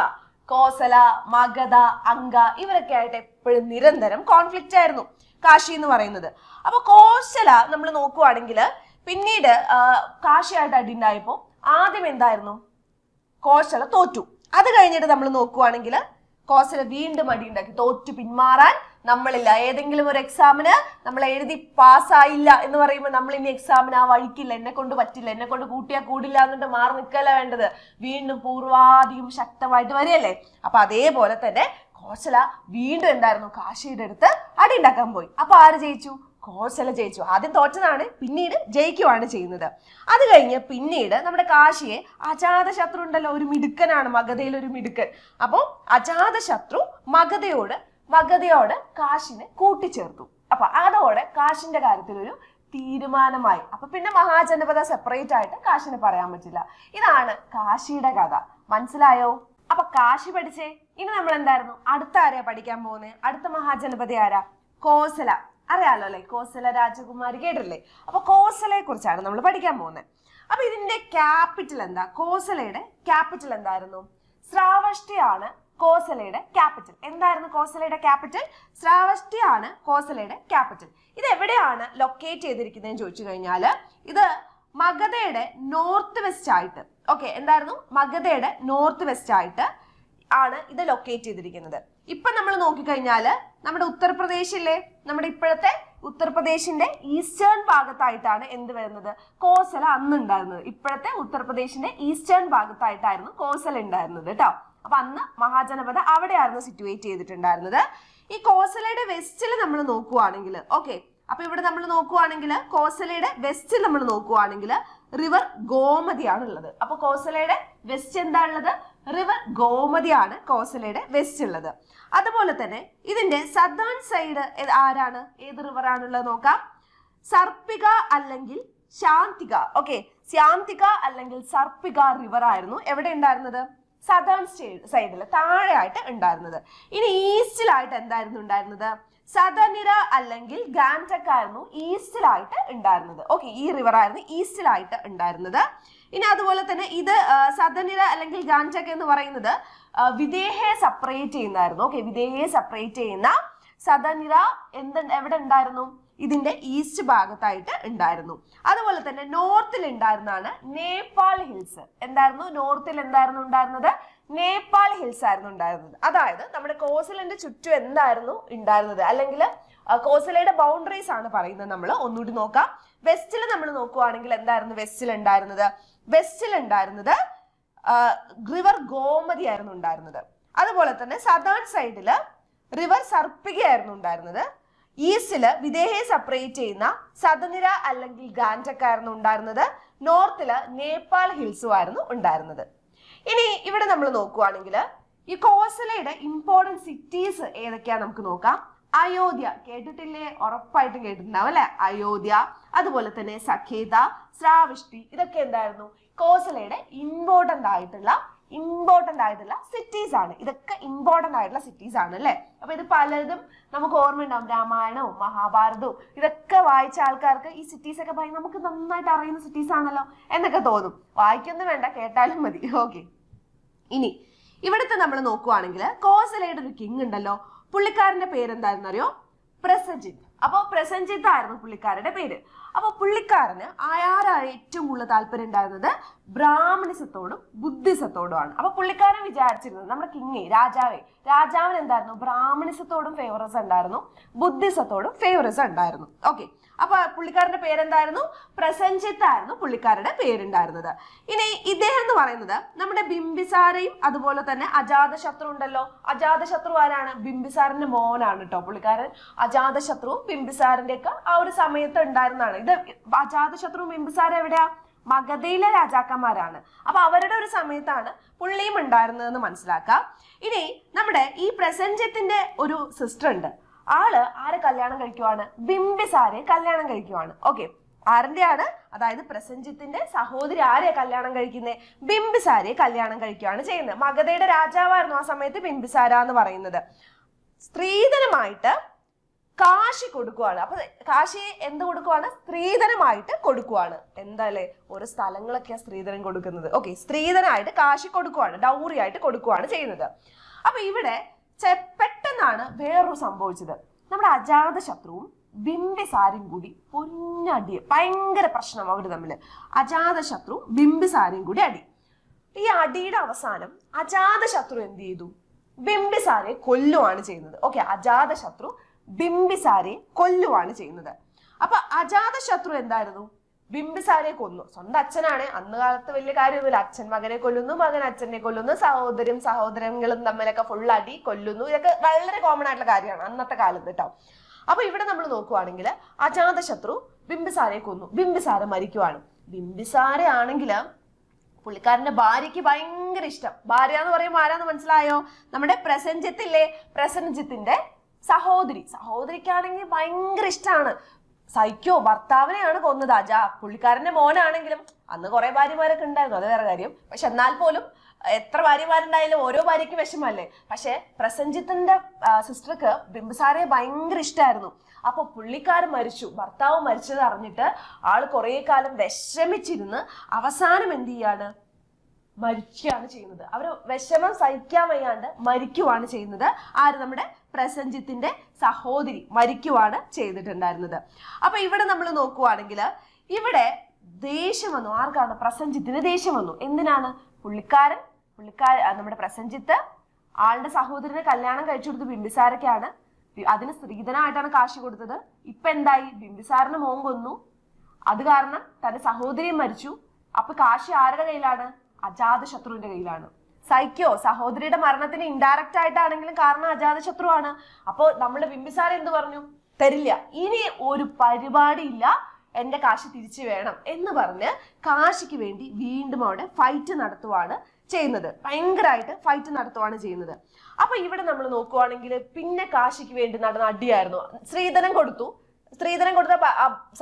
Speaker 1: കോസല, മഗധ, അംഗ ഇവരൊക്കെ ആയിട്ട് എപ്പോഴും നിരന്തരം കോൺഫ്ലിക്റ്റ് ആയിരുന്നു കാശി എന്ന് പറയുന്നത്. അപ്പൊ കോസല നമ്മൾ നോക്കുവാണെങ്കിൽ പിന്നീട് കാശിയായിട്ട് അടി ഉണ്ടായപ്പോ ആദ്യം എന്തായിരുന്നു? കോസല തോറ്റു. അത് കഴിഞ്ഞിട്ട് നമ്മൾ നോക്കുവാണെങ്കിൽ കോസല വീണ്ടും അടി ഉണ്ടാക്കി, തോറ്റു പിന്മാറാൻ നമ്മളില്ല. ഏതെങ്കിലും ഒരു എക്സാമിന് നമ്മൾ എഴുതി പാസ്സായില്ല എന്ന് പറയുമ്പോൾ നമ്മൾ ഇനി എക്സാമിന് ആ വഴിക്കില്ല, എന്നെ കൊണ്ട് പറ്റില്ല, എന്നെ കൊണ്ട് കൂട്ടിയാൽ കൂടില്ല എന്നിട്ട് മാറി നിൽക്കല്ല വേണ്ടത്, വീണ്ടും പൂർവാധികം ശക്തമായിട്ട് വരികയല്ലേ. അപ്പൊ അതേപോലെ തന്നെ കോസല വീണ്ടും എന്തായിരുന്നു? കാശിയുടെ അടുത്ത് അടി ഉണ്ടാക്കാൻ പോയി. അപ്പൊ ആര് ജയിച്ചു? കോസല ജയിച്ചു. ആദ്യം തോറ്റതാണ്, പിന്നീട് ജയിക്കുവാണ് ചെയ്യുന്നത്. അത് കഴിഞ്ഞ് പിന്നീട് നമ്മുടെ കാശിയെ അജാതശത്രു ഉണ്ടല്ലോ, ഒരു മിടുക്കനാണ്, മഗധയിൽ ഒരു മിടുക്കൻ. അപ്പൊ അജാതശത്രു മഗധയോട് കാശിനെ കൂട്ടിച്ചേർത്തു. അപ്പൊ അതോടെ കാശിന്റെ കാര്യത്തിൽ ഒരു തീരുമാനമായി. അപ്പൊ പിന്നെ മഹാജനപദ സെപ്പറേറ്റ് ആയിട്ട് കാശിനെ പറയാൻ പറ്റില്ല. ഇതാണ് കാശിയുടെ കഥ. മനസ്സിലായോ? അപ്പൊ കാശി പഠിച്ചേ. ഇനി നമ്മൾ എന്തായിരുന്നു? അടുത്ത ആരെയാ പഠിക്കാൻ പോകുന്നത്? അടുത്ത മഹാജനപദ ആരാ? കോസല. അറിയാലോ അല്ലെ, കോസല രാജകുമാരി കേട്ടില്ലേ? അപ്പൊ കോസലയെ കുറിച്ചാണ് നമ്മൾ പഠിക്കാൻ പോകുന്നത്. അപ്പൊ ഇതിന്റെ ക്യാപിറ്റൽ എന്താ? കോസലയുടെ ക്യാപിറ്റൽ എന്തായിരുന്നു? ശ്രാവഷ്ടിയാണ് കോസലയുടെ ക്യാപിറ്റൽ. എന്തായിരുന്നു കോസലയുടെ ക്യാപിറ്റൽ? ശ്രാവഷ്ടിയാണ് കോസലയുടെ ക്യാപിറ്റൽ. ഇത് എവിടെയാണ് ലൊക്കേറ്റ് ചെയ്തിരിക്കുന്നതെന്ന് ചോദിച്ചു കഴിഞ്ഞാൽ ഇത് മഗധയുടെ നോർത്ത് വെസ്റ്റ് ആയിട്ട്, ഓക്കെ, എന്തായിരുന്നു? മഗധയുടെ നോർത്ത് വെസ്റ്റ് ആയിട്ട് ആണ് ഇത് ലൊക്കേറ്റ് ചെയ്തിരിക്കുന്നത്. ഇപ്പൊ നമ്മൾ നോക്കിക്കഴിഞ്ഞാല് നമ്മുടെ ഉത്തർപ്രദേശിലെ, നമ്മുടെ ഇപ്പോഴത്തെ ഉത്തർപ്രദേശിന്റെ ഈസ്റ്റേൺ ഭാഗത്തായിട്ടാണ് എന്ത് വരുന്നത്? കോസല അന്ന് ഉണ്ടായിരുന്നത്. ഇപ്പോഴത്തെ ഉത്തർപ്രദേശിന്റെ ഈസ്റ്റേൺ ഭാഗത്തായിട്ടായിരുന്നു കോസല ഉണ്ടായിരുന്നത് കേട്ടോ. അപ്പൊ അന്ന് മഹാജനപദ അവിടെയായിരുന്നു സിറ്റുവേറ്റ് ചെയ്തിട്ടുണ്ടായിരുന്നത്. ഈ കോസലയുടെ വെസ്റ്റിൽ നമ്മൾ നോക്കുവാണെങ്കിൽ, ഓക്കെ, അപ്പൊ ഇവിടെ നമ്മൾ നോക്കുവാണെങ്കിൽ കോസലയുടെ വെസ്റ്റിൽ നമ്മൾ നോക്കുവാണെങ്കിൽ റിവർ ഗോമതിയാണ് ഉള്ളത്. അപ്പൊ കോസലയുടെ വെസ്റ്റ് എന്താ ഉള്ളത്? റിവർ ഗോമതിയാണ് കോസലയുടെ വെസ്റ്റ് ഉള്ളത്. അതുപോലെ തന്നെ ഇതിന്റെ സദേൺ സൈഡ് ആരാണ്, ഏത് റിവർ ആണുള്ളത് നോക്കാം. സർപ്പിക അല്ലെങ്കിൽ ശാന്തിക. ഓക്കെ, ശാന്തിക അല്ലെങ്കിൽ സർപ്പിക റിവർ ആയിരുന്നു എവിടെ ഉണ്ടായിരുന്നത്, സദേൺ സൈഡിൽ താഴെയായിട്ട് ഉണ്ടായിരുന്നത്. ഇനി ഈസ്റ്റിലായിട്ട് എന്തായിരുന്നു ഉണ്ടായിരുന്നത്, സദനിര അല്ലെങ്കിൽ ഗാൻഡക് ആയിരുന്നു ഈസ്റ്റിലായിട്ട് ഉണ്ടായിരുന്നത്. ഓക്കെ, ഈ റിവർ ആയിരുന്നു ഈസ്റ്റിലായിട്ട് ഉണ്ടായിരുന്നത്. ഇനി അതുപോലെ തന്നെ ഇത് സദനിര അല്ലെങ്കിൽ ഗാൻഡക് എന്ന് പറയുന്നത് വിദേഹയെ സെപ്പറേറ്റ് ചെയ്യുന്നതായിരുന്നു. ഓക്കെ, വിദേഹയെ സെപ്പറേറ്റ് ചെയ്യുന്ന സദനിര എവിടെ ഉണ്ടായിരുന്നു, ഇതിന്റെ ഈസ്റ്റ് ഭാഗത്തായിട്ട് ഉണ്ടായിരുന്നു. അതുപോലെ തന്നെ നോർത്തിൽ ഉണ്ടായിരുന്നതാണ് നേപ്പാൾ ഹിൽസ്. എന്തായിരുന്നു നോർത്തിൽ എന്തായിരുന്നു ഉണ്ടായിരുന്നത്, നേപ്പാൾ ഹിൽസ് ആയിരുന്നു ഉണ്ടായിരുന്നത്. അതായത് നമ്മുടെ കോസലിന്റെ ചുറ്റും എന്തായിരുന്നു ഉണ്ടായിരുന്നത്, അല്ലെങ്കിൽ കോസലയുടെ ബൗണ്ടറീസ് ആണ് പറയുന്നത്. നമ്മൾ ഒന്നുകൂടി നോക്കാം. വെസ്റ്റിൽ നമ്മൾ നോക്കുവാണെങ്കിൽ എന്തായിരുന്നു വെസ്റ്റിൽ ഉണ്ടായിരുന്നത് റിവർ ഗോമതി ആയിരുന്നു ഉണ്ടായിരുന്നത്. അതുപോലെ തന്നെ സദേൺ സൈഡില് റിവർ സർപ്പികയായിരുന്നു ഉണ്ടായിരുന്നത്. ഈസ്റ്റില് വിദേഹയെ സെപ്പറേറ്റ് ചെയ്യുന്ന സദനിര അല്ലെങ്കിൽ ഗാൻഡക് ആയിരുന്നു ഉണ്ടായിരുന്നത്. നോർത്തില് നേപ്പാൾ ഹിൽസും ആയിരുന്നു ഉണ്ടായിരുന്നത്. ഇനി ഇവിടെ നമ്മൾ നോക്കുവാണെങ്കിൽ ഈ കോസലയുടെ ഇമ്പോർട്ടന്റ് സിറ്റീസ് ഏതൊക്കെയാ നമുക്ക് നോക്കാം. അയോധ്യ കേട്ടിട്ടില്ലേ, ഉറപ്പായിട്ടും കേട്ടിട്ടുണ്ടാവും അല്ലെ. അയോധ്യ, അതുപോലെ തന്നെ സഖേത, ശ്രാവഷ്ടി, ഇതൊക്കെ എന്തായിരുന്നു കോസലയുടെ ഇമ്പോർട്ടന്റ് ആയിട്ടുള്ള സിറ്റീസ് ആണ്. ഇതൊക്കെ ഇമ്പോർട്ടന്റ് ആയിട്ടുള്ള സിറ്റീസ് ആണ് അല്ലെ. അപ്പൊ ഇത് പലതും നമുക്ക് ഓർമ്മയുണ്ടാവും, രാമായണവും മഹാഭാരതവും ഇതൊക്കെ വായിച്ച ആൾക്കാർക്ക് ഈ സിറ്റീസ് ഒക്കെ ഭയങ്കര നമുക്ക് നന്നായിട്ട് അറിയുന്ന സിറ്റീസ് ആണല്ലോ എന്നൊക്കെ തോന്നും. വായിക്കൊന്നും വേണ്ട, കേട്ടാലും മതി. ഓക്കെ, ഇനി ഇവിടുത്തെ നമ്മൾ നോക്കുവാണെങ്കിൽ കോസലയുടെ ഒരു കിങ് ഉണ്ടല്ലോ, പുള്ളിക്കാരന്റെ പേരെന്തായിരുന്നു അറിയോ, പ്രസൻജിത്ത്. അപ്പൊ പ്രസൻജിത്ത് ആയിരുന്നു പുള്ളിക്കാരുടെ പേര്. അപ്പൊ പുള്ളിക്കാരന് ആരാണ് ഏറ്റവും കൂടുതൽ താല്പര്യം ഉണ്ടായിരുന്നത്, ബ്രാഹ്മണിസത്തോടും ബുദ്ധിസത്തോടുമാണ്. അപ്പൊ പുള്ളിക്കാരൻ വിചാരിച്ചിരുന്നത് നമ്മുടെ കിങ് രാജാവിന് എന്തായിരുന്നു, ബ്രാഹ്മണിസത്തോടും ഫേവറസ് ഉണ്ടായിരുന്നു, ബുദ്ധിസത്തോടും ഫേവറസ് ഉണ്ടായിരുന്നു. ഓക്കെ, അപ്പൊ പുള്ളിക്കാരന്റെ പേരെന്തായിരുന്നു, പ്രസൻജിത്ത് ആയിരുന്നു പുള്ളിക്കാരുടെ പേരുണ്ടായിരുന്നത്. ഇനി ഇദ്ദേഹം എന്ന് പറയുന്നത് നമ്മുടെ ബിംബിസാരയും അതുപോലെ തന്നെ അജാതശത്രു ഉണ്ടല്ലോ. അജാതശത്രു ആരാണ്, ബിംബിസാറിന്റെ മോനാണ് കേട്ടോ പുള്ളിക്കാരൻ. അജാതശത്രുവും ബിംബിസാറിന്റെ ഒക്കെ ആ ഒരു സമയത്ത് ഉണ്ടായിരുന്നതാണ്. ഇത് അജാതശത്രുവും ബിംബിസാരും എവിടെയാ, മഗധയിലെ രാജാക്കന്മാരാണ്. അപ്പൊ അവരുടെ ഒരു സമയത്താണ് പുള്ളിയും ഉണ്ടായിരുന്നതെന്ന് മനസ്സിലാക്കാം. ഇനി നമ്മുടെ ഈ പ്രസൻജിത്തിന്റെ ഒരു സിസ്റ്റർ ഉണ്ട്. ആരെ കല്യാണം കഴിക്കുവാണ്, ബിംബിസാരെ കല്യാണം കഴിക്കുവാണ്. ഓക്കെ, ആരുടെയാണ്, അതായത് പ്രസൻജിത്തിന്റെ സഹോദരി ആരെയാ കല്യാണം കഴിക്കുന്നത്, ബിംബിസാരെ കല്യാണം കഴിക്കുകയാണ് ചെയ്യുന്നത്. മഗധയുടെ രാജാവായിരുന്നു ആ സമയത്ത് ബിംബിസാര എന്ന് പറയുന്നത്. സ്ത്രീധനമായിട്ട് കാശി കൊടുക്കുവാണ്. അപ്പൊ കാശി എന്ത് കൊടുക്കുവാണ്, സ്ത്രീധനമായിട്ട് കൊടുക്കുവാണ്. എന്താല്ലേ, ഓരോ സ്ഥലങ്ങളൊക്കെയാ സ്ത്രീധനം കൊടുക്കുന്നത്. ഓക്കെ, സ്ത്രീധനമായിട്ട് കാശി കൊടുക്കുവാണ്, ഡൗറി ആയിട്ട് കൊടുക്കുവാണ് ചെയ്യുന്നത്. അപ്പൊ ഇവിടെ പെട്ടെന്നാണ് വേറൊരു സംഭവിച്ചത്. നമ്മുടെ അജാതശത്രുവും ബിംബിസാരും കൂടി പൊന്നടി, ഭയങ്കര പ്രശ്നം അവർ തമ്മിൽ. അജാതശത്രുവും ബിംബിസാരും കൂടി അടി. ഈ അടിയുടെ അവസാനം അജാതശത്രു എന്ത് ചെയ്തു, ബിംബിസാരെ കൊല്ലുവാണ് ചെയ്യുന്നത്. ഓക്കെ, അജാതശത്രു ബിംബിസാരെ കൊല്ലുവാണ് ചെയ്യുന്നത്. അപ്പൊ അജാതശത്രു എന്തായിരുന്നു, ബിംബിസാരെ കൊന്നു. സ്വന്തം അച്ഛനാണ്, അന്ന് കാലത്ത് വലിയ കാര്യമൊന്നുമില്ല. അച്ഛൻ മകനെ കൊല്ലുന്നു, മകൻ അച്ഛനെ കൊല്ലുന്നു, സഹോദരങ്ങളും തമ്മിലൊക്കെ ഫുൾ അടി, കൊല്ലുന്നു. ഇതൊക്കെ വളരെ കോമൺ ആയിട്ടുള്ള കാര്യമാണ് അന്നത്തെ കാലത്ത് കേട്ടോ. അപ്പൊ ഇവിടെ നമ്മൾ നോക്കുവാണെങ്കിൽ അജാതശത്രു ബിംബിസാരെ കൊന്നു, ബിംബിസാര മരിക്കുവാണ്. ബിംബിസാര ആണെങ്കിൽ പുള്ളിക്കാരന്റെ ഭാര്യയ്ക്ക് ഭയങ്കര ഇഷ്ടം. ഭാര്യ എന്ന് പറയുമ്പോൾ ആരാന്ന് മനസ്സിലായോ, നമ്മുടെ പ്രസൻജിത്തില്ലേ, പ്രസൻജിത്തിന്റെ സഹോദരിക്കാണെങ്കിൽ ഭയങ്കര ഇഷ്ടമാണ്. സഹിക്കോ, ഭർത്താവിനെയാണ് കൊന്നത്. പുള്ളിക്കാരന്റെ മോനാണെങ്കിലും അന്ന് കുറെ ഭാര്യമാരൊക്കെ ഉണ്ടായിരുന്നു, അത് വേറെ കാര്യം. പക്ഷെ എന്നാൽ പോലും എത്ര ഭാര്യമാരുണ്ടായാലും ഓരോ ഭാര്യയ്ക്ക് വിഷമല്ലേ. പക്ഷെ പ്രസൻജിത്തിന്റെ സിസ്റ്റർക്ക് ബിംബിസാരെ ഭയങ്കര ഇഷ്ടമായിരുന്നു. അപ്പൊ പുള്ളിക്കാരൻ മരിച്ചു, ഭർത്താവ് മരിച്ചത് അറിഞ്ഞിട്ട് ആള് കുറെ കാലം വിഷമിച്ചിരുന്ന് അവസാനം എന്ത് ചെയ്യാണ്, മരിക്കുകയാണ് ചെയ്യുന്നത്. അവര് വിഷമം സഹിക്കാൻ വയ്യാണ്ട് മരിക്കുവാണ് ചെയ്യുന്നത്. ആര്, നമ്മുടെ പ്രസൻജിത്തിന്റെ സഹോദരി മരിക്കുവാണ് ചെയ്തിട്ടുണ്ടായിരുന്നത്. അപ്പൊ ഇവിടെ നമ്മൾ നോക്കുവാണെങ്കിൽ ഇവിടെ ദേഷ്യം വന്നു. ആർക്കാണ്, പ്രസൻജിത്തിന് ദേഷ്യം വന്നു. എന്തിനാണ്, പുള്ളിക്കാരൻ നമ്മുടെ പ്രസൻജിത്ത് ആളുടെ സഹോദരനെ കല്യാണം കഴിച്ചു കൊടുത്ത് ബിംബിസാരക്കാണ്. അതിന് സ്ത്രീധനമായിട്ടാണ് കാശ് കൊടുത്തത്. ഇപ്പൊ എന്തായി, ബിംബിസാറിന് മോൻ കൊന്നു, അത് കാരണം തന്റെ സഹോദരിയും മരിച്ചു. അപ്പൊ കാശ് ആരുടെ കയ്യിലാണ്, അജാതശത്രുവിന്റെ കയ്യിലാണ്. സഹിക്കോ, സഹോദരിയുടെ മരണത്തിന് ഇൻഡയറക്റ്റ് ആയിട്ടാണെങ്കിലും കാരണം അജാതശത്രുവാണ്. അപ്പോ നമ്മള് ബിംബിസാര എന്ത് പറഞ്ഞു, തരില്ല, ഇനി ഒരു പരിപാടിയില്ല, എന്റെ കാശ് തിരിച്ചു വേണം എന്ന് പറഞ്ഞ് കാശിക്ക് വേണ്ടി വീണ്ടും അവിടെ ഫൈറ്റ് നടത്തുവാണ് ചെയ്യുന്നത്. ഭയങ്കരമായിട്ട് ഫൈറ്റ് നടത്തുവാണ് ചെയ്യുന്നത്. അപ്പൊ ഇവിടെ നമ്മൾ നോക്കുവാണെങ്കിൽ പിന്നെ കാശിക്ക് വേണ്ടി നടന്ന അടിയായിരുന്നു. സ്ത്രീധനം കൊടുത്ത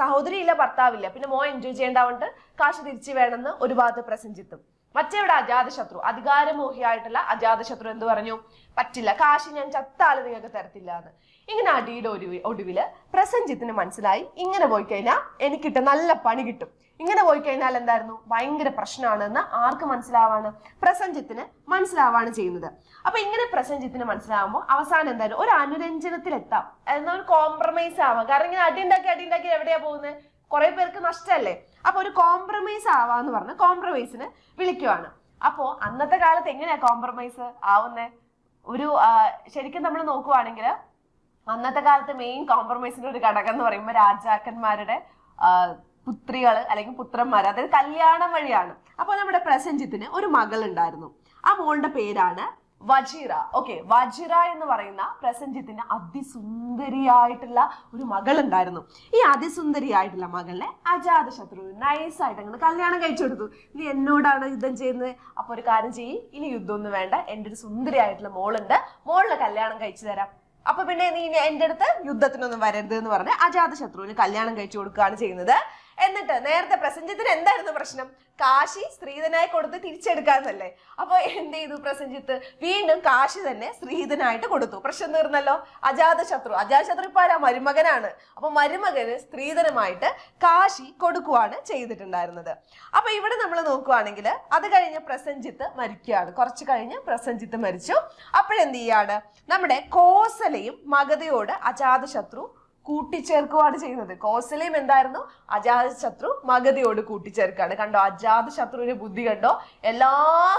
Speaker 1: സഹോദരി ഇല്ല, ഭർത്താവില്ല, പിന്നെ മോൻ എൻജോയ് ചെയ്യേണ്ടാവുണ്ട്, കാശ് തിരിച്ചു വേണമെന്ന് ഒരു ഭാഗത്ത് പ്രസഞ്ചിത്തും. മറ്റേവിടെ അജാതശത്രു, അധികാരമോഹിയായിട്ടുള്ള അജാതശത്രു എന്ത് പറഞ്ഞു? പറ്റില്ല, കാശ് ഞാൻ ചത്താല് നിങ്ങൾക്ക് തരത്തില്ല എന്ന്. ഇങ്ങനെ അടിയുടെ ഒടുവില് പ്രസഞ്ചിത്തിന് മനസ്സിലായി, ഇങ്ങനെ പോയി കഴിഞ്ഞാൽ എനിക്കിട്ട് നല്ല പണി കിട്ടും, ഇങ്ങനെ പോയി കഴിഞ്ഞാൽ എന്തായിരുന്നു ഭയങ്കര പ്രശ്നമാണെന്ന് ആർക്ക് മനസ്സിലാവാണ്? പ്രസഞ്ചിത്തിന് മനസ്സിലാവാണ് ചെയ്യുന്നത്. അപ്പൊ ഇങ്ങനെ പ്രസഞ്ചിത്തിന് മനസ്സിലാവുമ്പോൾ അവസാനം എന്തായാലും ഒരു അനുരഞ്ജനത്തിലെത്താം, എന്നാൽ ഒരു കോംപ്രമൈസ് ആവാം. കാരണം ഇങ്ങനെ അടിയുണ്ടാക്കി എവിടെയാ പോകുന്നത്? കുറെ പേർക്ക് നഷ്ടമല്ലേ. അപ്പൊ ഒരു കോംപ്രമൈസ് ആവാന്ന് പറഞ്ഞ് കോംപ്രമൈസിന് വിളിക്കുവാണ്. അപ്പോ അന്നത്തെ കാലത്ത് എങ്ങനെയാ കോംപ്രമൈസ് ആവുന്നേ? ശരിക്കും നമ്മൾ നോക്കുവാണെങ്കിൽ അന്നത്തെ കാലത്ത് മെയിൻ കോംപ്രമൈസിന്റെ ഒരു ഘടകം എന്ന് പറയുമ്പോൾ രാജാക്കന്മാരുടെ പുത്രികള് അല്ലെങ്കിൽ പുത്രന്മാര്, അതായത് കല്യാണം വഴിയാണ്. അപ്പൊ നമ്മുടെ പ്രസഞ്ചിത്തിന് ഒരു മകൾ ഉണ്ടായിരുന്നു. ആ മോളുടെ പേരാണ് വജിറ. ഓക്കെ, വജിറ എന്ന് പറയുന്ന പ്രസഞ്ചിത്തിന് അതിസുന്ദരിയായിട്ടുള്ള ഒരു മകൾ ഉണ്ടായിരുന്നു. ഈ അതിസുന്ദരിയായിട്ടുള്ള മകളെ അജാതശത്രു നൈസായിട്ട് അങ്ങനെ കല്യാണം കഴിച്ചു കൊടുത്തു. നീ എന്നോടാണ് യുദ്ധം ചെയ്യുന്നത്, അപ്പൊ ഒരു കാര്യം ചെയ്യ്, ഇനി യുദ്ധമൊന്നും വേണ്ട, എൻ്റെ ഒരു സുന്ദരിയായിട്ടുള്ള മോളുണ്ട്, മോളിലെ കല്യാണം കഴിച്ചു തരാം, അപ്പൊ പിന്നെ നീ എൻ്റെ അടുത്ത് യുദ്ധത്തിനൊന്നും വരരുത് എന്ന് പറഞ്ഞ് അജാതശത്രുവിന് കല്യാണം കഴിച്ചു കൊടുക്കുകയാണ് ചെയ്യുന്നത്. എന്നിട്ട് നേരത്തെ പ്രസഞ്ചിത്തിന് എന്തായിരുന്നു പ്രശ്നം? കാശി സ്ത്രീധനായി കൊടുത്ത് തിരിച്ചെടുക്കാന്നല്ലേ. അപ്പൊ എന്ത് ചെയ്തു പ്രസഞ്ചിത്ത്? വീണ്ടും കാശി തന്നെ സ്ത്രീധനായിട്ട് കൊടുത്തു. പ്രശ്നം തീർന്നല്ലോ. അജാതശത്രു ഇപ്പൊ ആരാ? മരുമകനാണ്. അപ്പൊ മരുമകന് സ്ത്രീധനമായിട്ട് കാശി കൊടുക്കുവാണ് ചെയ്തിട്ടുണ്ടായിരുന്നത്. അപ്പൊ ഇവിടെ നമ്മൾ നോക്കുവാണെങ്കിൽ അത് കഴിഞ്ഞ് പ്രസഞ്ചിത്ത് മരിക്കുകയാണ്. കുറച്ച് കഴിഞ്ഞ് പ്രസഞ്ചിത്ത് മരിച്ചു. അപ്പോഴെന്ത് ചെയ്യാണ്? നമ്മുടെ കോസലയും മഗധയോട് അജാതശത്രു കൂട്ടിച്ചേർക്കുകയാണ് ചെയ്യുന്നത്. കോസലയും എന്തായിരുന്നു? അജാതശത്രു മഗധയോട് കൂട്ടിച്ചേർക്കാണ്. കണ്ടോ അജാതശത്രുവിന്റെ ബുദ്ധി കണ്ടോ? എല്ലാ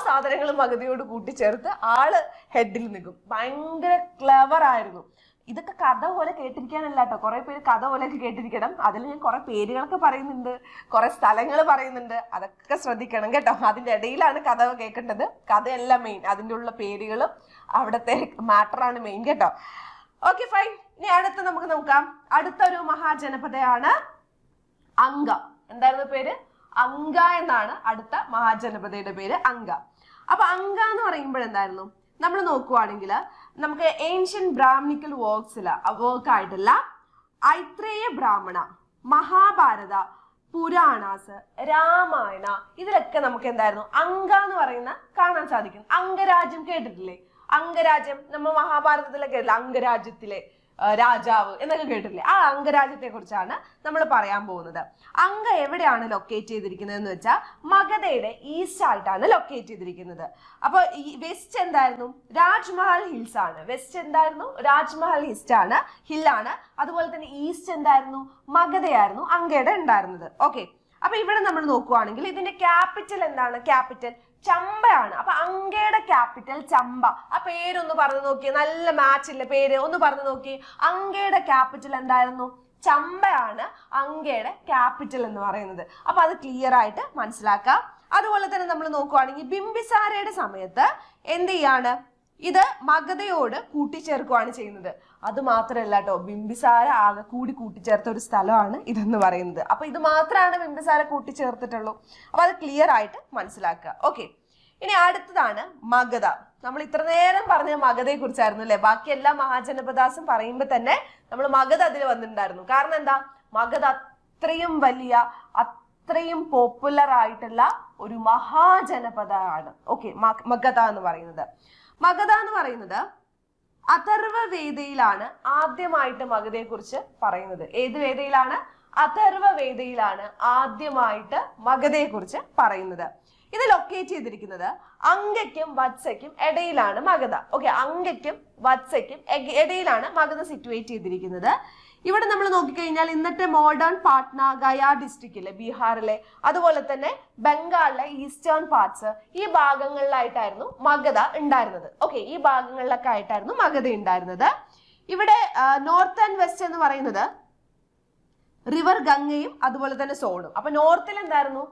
Speaker 1: സാധനങ്ങളും മഗധയോട് കൂട്ടിച്ചേർത്ത് ആള് ഹെഡിൽ നിൽക്കും. ഭയങ്കര ക്ലെവർ ആയിരുന്നു. ഇതൊക്കെ കഥ പോലെ കേട്ടിരിക്കാനല്ല കേട്ടോ, കുറെ പേര് കഥ പോലെയൊക്കെ കേട്ടിരിക്കണം. അതിൽ ഞാൻ കുറെ പേരുകളൊക്കെ പറയുന്നുണ്ട്, കുറെ സ്ഥലങ്ങൾ പറയുന്നുണ്ട്, അതൊക്കെ ശ്രദ്ധിക്കണം കേട്ടോ. അതിന്റെ ഇടയിലാണ് കഥ കേൾക്കേണ്ടത്. കഥയല്ല മെയിൻ, അതിൻ്റെ ഉള്ള പേരുകളും അവിടുത്തെ മാറ്ററാണ് മെയിൻ കേട്ടോ. Okay fine. ഇനി അടുത്ത് നമുക്ക് നോക്കാം. അടുത്തൊരു മഹാജനപദയാണ് അംഗ. എന്തായിരുന്നു പേര്? അംഗ എന്നാണ് അടുത്ത മഹാജനപദയുടെ പേര്, അംഗ. അപ്പൊ അംഗ എന്ന് പറയുമ്പോൾ എന്തായിരുന്നു? നമ്മൾ നോക്കുവാണെങ്കിൽ നമുക്ക് ഏൻഷ്യൻ ബ്രാഹ്മണിക്കൽ വർക്കായിട്ടുള്ള ഐത്രേയ ബ്രാഹ്മണ, മഹാഭാരത, പുരാണാസ്, രാമായണ, ഇതിലൊക്കെ നമുക്ക് എന്തായിരുന്നു അംഗ എന്ന് പറയുന്ന കാണാൻ സാധിക്കും. അംഗരാജ്യം കേട്ടിട്ടില്ലേ? അംഗരാജ്യം നമ്മൾ മഹാഭാരതത്തിലൊക്കെ കേട്ടില്ല, അംഗരാജ്യത്തിലെ രാജാവ് എന്നൊക്കെ കേട്ടില്ലേ? ആ അംഗരാജ്യത്തെ കുറിച്ചാണ് നമ്മൾ പറയാൻ പോകുന്നത്. അംഗ എവിടെയാണ് ലൊക്കേറ്റ് ചെയ്തിരിക്കുന്നത് എന്ന് വെച്ചാൽ മഗധയുടെ ഈസ്റ്റ് ആയിട്ടാണ് ലൊക്കേറ്റ് ചെയ്തിരിക്കുന്നത്. അപ്പൊ ഈ വെസ്റ്റ് എന്തായിരുന്നു? രാജ്മഹൽ ഹിൽസ് ആണ്. വെസ്റ്റ് എന്തായിരുന്നു? രാജ്മഹൽ ഹില്ലാണ്. അതുപോലെ തന്നെ ഈസ്റ്റ് എന്തായിരുന്നു? മഗധയായിരുന്നു അംഗയുടെ ഉണ്ടായിരുന്നത്. ഓക്കെ, അപ്പൊ ഇവിടെ നമ്മൾ നോക്കുവാണെങ്കിൽ ഇതിന്റെ ക്യാപിറ്റൽ എന്താണ്? ക്യാപിറ്റൽ ചമ്പയാണ്. അപ്പൊ അംഗയുടെ ക്യാപിറ്റൽ ചമ്പ. ആ പേരൊന്ന് പറഞ്ഞു നോക്കിയേ, നല്ല മാച്ച് ഇല്ല പേര്, ഒന്ന് പറഞ്ഞു നോക്കി. അംഗയുടെ ക്യാപിറ്റൽ എന്തായിരുന്നു? ചമ്പയാണ് അംഗയുടെ ക്യാപിറ്റൽ എന്ന് പറയുന്നത്. അപ്പൊ അത് ക്ലിയർ ആയിട്ട് മനസ്സിലാക്കാം. അതുപോലെ തന്നെ നമ്മൾ നോക്കുവാണെങ്കിൽ ബിംബിസാരയുടെ സമയത്ത് എന്ത് ചെയ്യാണ്? ഇത് മഗധയോട് കൂട്ടിച്ചേർക്കുകയാണ് ചെയ്യുന്നത്. അത് മാത്രമല്ല കേട്ടോ, ബിംബിസാര ആകെ കൂടി കൂട്ടിച്ചേർത്ത ഒരു സ്ഥലമാണ് ഇതെന്ന് പറയുന്നത്. അപ്പൊ ഇത് മാത്രമാണ് ബിംബിസാര കൂട്ടിച്ചേർത്തിട്ടുള്ളൂ. അപ്പൊ അത് ക്ലിയർ ആയിട്ട് മനസ്സിലാക്കുക. ഓക്കെ, ഇനി അടുത്തതാണ് മഗധ. നമ്മൾ ഇത്ര നേരം പറഞ്ഞ മഗധയെ കുറിച്ചായിരുന്നു അല്ലെ. ബാക്കി എല്ലാ മഹാജനപദാസും പറയുമ്പോൾ തന്നെ നമ്മൾ മഗധ അതിൽ വന്നിട്ടുണ്ടായിരുന്നു. കാരണം എന്താ? മഗധ അത്രയും വലിയ, അത്രയും പോപ്പുലർ ആയിട്ടുള്ള ഒരു മഹാജനപദമാണ്. ഓക്കെ, മഗധ എന്ന് പറയുന്നത്. മഗധ എന്ന് പറയുന്നത് അഥർവ വേദയിലാണ് ആദ്യമായിട്ട് മഗധയെ കുറിച്ച് പറയുന്നത്. ഏത് വേദയിലാണ്? അഥർവ വേദയിലാണ് ആദ്യമായിട്ട് മഗധയെ കുറിച്ച് പറയുന്നത്. ഇത് ലൊക്കേറ്റ് ചെയ്തിരിക്കുന്നത് അംഗയ്ക്കും വത്സയ്ക്കും ഇടയിലാണ് മഗധ. ഓക്കെ, അംഗയ്ക്കും വത്സയ്ക്കും ഇടയിലാണ് മഗധ സിറ്റുവേറ്റ് ചെയ്തിരിക്കുന്നത്. ഇവിടെ നമ്മൾ നോക്കിക്കഴിഞ്ഞാൽ ഇന്നത്തെ മോഡേൺ പാട്ന, ഗയ ഡിസ്ട്രിക്റ്റ് ഇല്ലേ ബീഹാറിലെ, അതുപോലെ തന്നെ ബംഗാളിലെ ഈസ്റ്റേൺ പാർട്സ്, ഈ ഭാഗങ്ങളിലായിട്ടായിരുന്നു മഗധ ഉണ്ടായിരുന്നത്. ഓക്കെ, ഈ ഭാഗങ്ങളിലൊക്കെ ആയിട്ടായിരുന്നു മഗധ ഉണ്ടായിരുന്നത്. ഇവിടെ നോർത്ത് ആൻഡ് വെസ്റ്റ് എന്ന് പറയുന്നത് റിവർ ഗംഗയും അതുപോലെ തന്നെ സോണും. അപ്പൊ നോർത്തിൽ എന്തായിരുന്നു?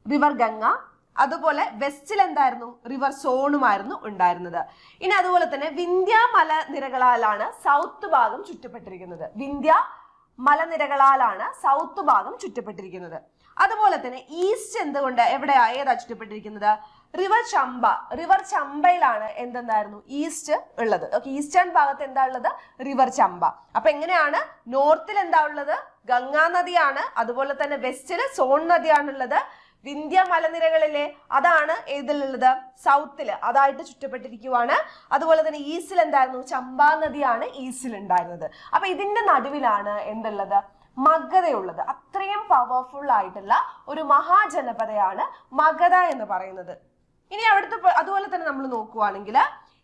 Speaker 1: റിവർ ഗംഗ. അതുപോലെ വെസ്റ്റിൽ എന്തായിരുന്നു? റിവർ സോണുമായിരുന്നു ഉണ്ടായിരുന്നത്. ഇനി അതുപോലെ തന്നെ വിന്ധ്യ മലനിരകളാലാണ് സൗത്ത് ഭാഗം ചുറ്റപ്പെട്ടിരിക്കുന്നത്. വിന്ധ്യ മലനിരകളാലാണ് സൗത്ത് ഭാഗം ചുറ്റപ്പെട്ടിരിക്കുന്നത്. അതുപോലെ തന്നെ ഈസ്റ്റ് എന്തുകൊണ്ട് ഏതാ ചുറ്റപ്പെട്ടിരിക്കുന്നത്? റിവർ ചമ്പയിലാണ് എന്തെന്നായിരുന്നു ഈസ്റ്റ് ഉള്ളത്. ഓക്കെ, ഈസ്റ്റേൺ ഭാഗത്ത് എന്താ ഉള്ളത്? റിവർ ചമ്പ. അപ്പൊ എങ്ങനെയാണ്? നോർത്തിൽ എന്താ ഉള്ളത്? ഗംഗാ നദിയാണ്. അതുപോലെ തന്നെ വെസ്റ്റില് സോൺ നദിയാണുള്ളത്. വിന്ധ്യ മലനിരകളിലെ അതാണ് ഏതിലുള്ളത്? സൗത്തില്, അതായിട്ട് ചുറ്റപ്പെട്ടിരിക്കുവാണ്. അതുപോലെ തന്നെ ഈസ്റ്റിൽ എന്തായിരുന്നു? ചമ്പാ നദിയാണ് ഈസ്റ്റിൽ ഉണ്ടായിരുന്നത്. അപ്പൊ ഇതിന്റെ നടുവിലാണ് എന്തുള്ളത്? മഗധയുള്ളത്. അത്രയും പവർഫുൾ ആയിട്ടുള്ള ഒരു മഹാജനപദയാണ് മഗധ എന്ന് പറയുന്നത്. ഇനി അവിടുത്തെ അതുപോലെ തന്നെ നമ്മൾ നോക്കുവാണെങ്കിൽ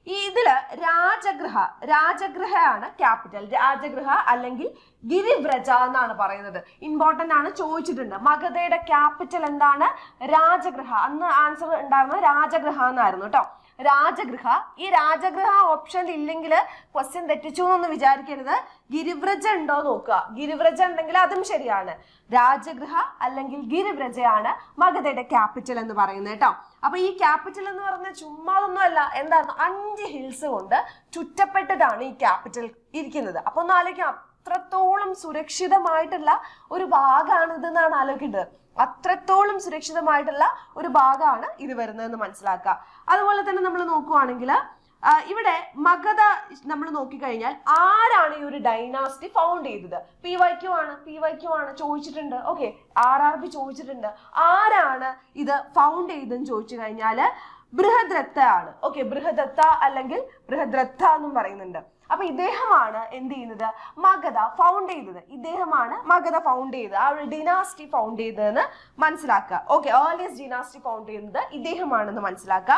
Speaker 1: ഇതില് രാജഗൃഹയാണ് ക്യാപിറ്റൽ. രാജഗൃഹ അല്ലെങ്കിൽ ഗിരിവ്രജ എന്നാണ് പറയുന്നത്. ഇമ്പോർട്ടന്റ് ആണ്, ചോദിച്ചിട്ടുണ്ട്. മഗധയുടെ ക്യാപിറ്റൽ എന്താണ്? രാജഗൃഹ. അന്ന് ആൻസർ ഉണ്ടായിരുന്നത് രാജഗൃഹ എന്നായിരുന്നു കേട്ടോ. രാജഗൃഹ. ഈ രാജഗൃഹ ഓപ്ഷൻ ഇല്ലെങ്കിൽ ക്വസ്റ്റ്യൻ തെറ്റിച്ചു എന്നൊന്ന് വിചാരിക്കരുത്. ഗിരിവ്രജ ഉണ്ടോ നോക്കുക. ഗിരിവ്രജ ഉണ്ടെങ്കിൽ അതും ശരിയാണ്. രാജഗൃഹ അല്ലെങ്കിൽ ഗിരിവ്രജയാണ് മഗധയുടെ ക്യാപിറ്റൽ എന്ന് പറയുന്നത് കേട്ടോ. അപ്പൊ ഈ ക്യാപിറ്റൽ എന്ന് പറഞ്ഞാൽ ചുമ്മാതൊന്നും അല്ല. എന്താണ്? 5 ഹിൽസ് കൊണ്ട് ചുറ്റപ്പെട്ടിട്ടാണ് ഈ ക്യാപിറ്റൽ ഇരിക്കുന്നത്. അപ്പൊ ഒന്ന് ആലോചിക്കാം, അത്രത്തോളം സുരക്ഷിതമായിട്ടുള്ള ഒരു ഭാഗമാണ് ഇതെന്നാണ് ആലോചിക്കേണ്ടത്. അത്രത്തോളം സുരക്ഷിതമായിട്ടുള്ള ഒരു ഭാഗമാണ് ഇത് വരുന്നതെന്ന് മനസ്സിലാക്കുക. അതുപോലെ തന്നെ നമ്മൾ നോക്കുവാണെങ്കിൽ ഇവിടെ മഗധ നമ്മൾ നോക്കിക്കഴിഞ്ഞാൽ ആരാണ് ഈ ഒരു ഡൈനാസ്റ്റി ഫൗണ്ട് ചെയ്തത്? PYQ ആണ് ചോദിച്ചിട്ടുണ്ട്. ഓക്കെ, RRB ചോദിച്ചിട്ടുണ്ട്. ആരാണ് ഇത് ഫൗണ്ട് ചെയ്തെന്ന് ചോദിച്ചു കഴിഞ്ഞാൽ ബൃഹദ്രഥ ആണ്. ഓക്കെ, ബൃഹദത്ത അല്ലെങ്കിൽ ബൃഹദ്രഥ എന്നും പറയുന്നുണ്ട്. അപ്പൊ ഇദ്ദേഹമാണ് എന്ത് ചെയ്യുന്നത്? മഗധ ഫൗണ്ട് ചെയ്തത്. ഇദ്ദേഹമാണ് മഗധ ഫൗണ്ട് ചെയ്തത്, ആ ഒരു ഡിനാസ്റ്റി ഫൗണ്ട് ചെയ്തതെന്ന് മനസ്സിലാക്കുക. ഓക്കെ, ഏർലിയസ്റ്റ് ഡിനാസ്റ്റി ഫൗണ്ട് ചെയ്യുന്നത് ഇദ്ദേഹമാണെന്ന് മനസ്സിലാക്കുക.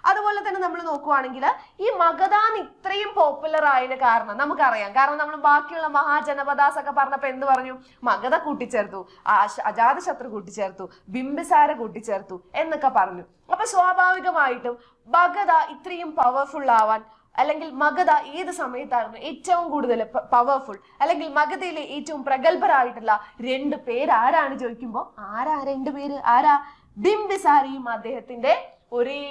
Speaker 1: അതുപോലെ തന്നെ നമ്മൾ നോക്കുവാണെങ്കിൽ ഈ മഗധാന്ന് ഇത്രയും പോപ്പുലർ ആയതിന് കാരണം നമുക്കറിയാം. കാരണം നമ്മൾ ബാക്കിയുള്ള മഹാജനപദാസ് ഒക്കെ പറഞ്ഞപ്പോ എന്ത് പറഞ്ഞു? മഗധ കൂട്ടിച്ചേർത്തു, അജാതശത്രു കൂട്ടിച്ചേർത്തു, ബിംബിസാര കൂട്ടിച്ചേർത്തു എന്നൊക്കെ പറഞ്ഞു. അപ്പൊ സ്വാഭാവികമായിട്ടും മഗധ ഇത്രയും പവർഫുൾ ആവാൻ, അല്ലെങ്കിൽ മഗധ ഏത് സമയത്തായിരുന്നു ഏറ്റവും കൂടുതൽ പവർഫുൾ, അല്ലെങ്കിൽ മഗധയിലെ ഏറ്റവും പ്രഗത്ഭരായിട്ടുള്ള 2 പേര് ആരാണ് ചോദിക്കുമ്പോൾ ആരാ 2 പേര്? ആരാ? ബിംബിസാരയും അദ്ദേഹത്തിന്റെ ഒരേ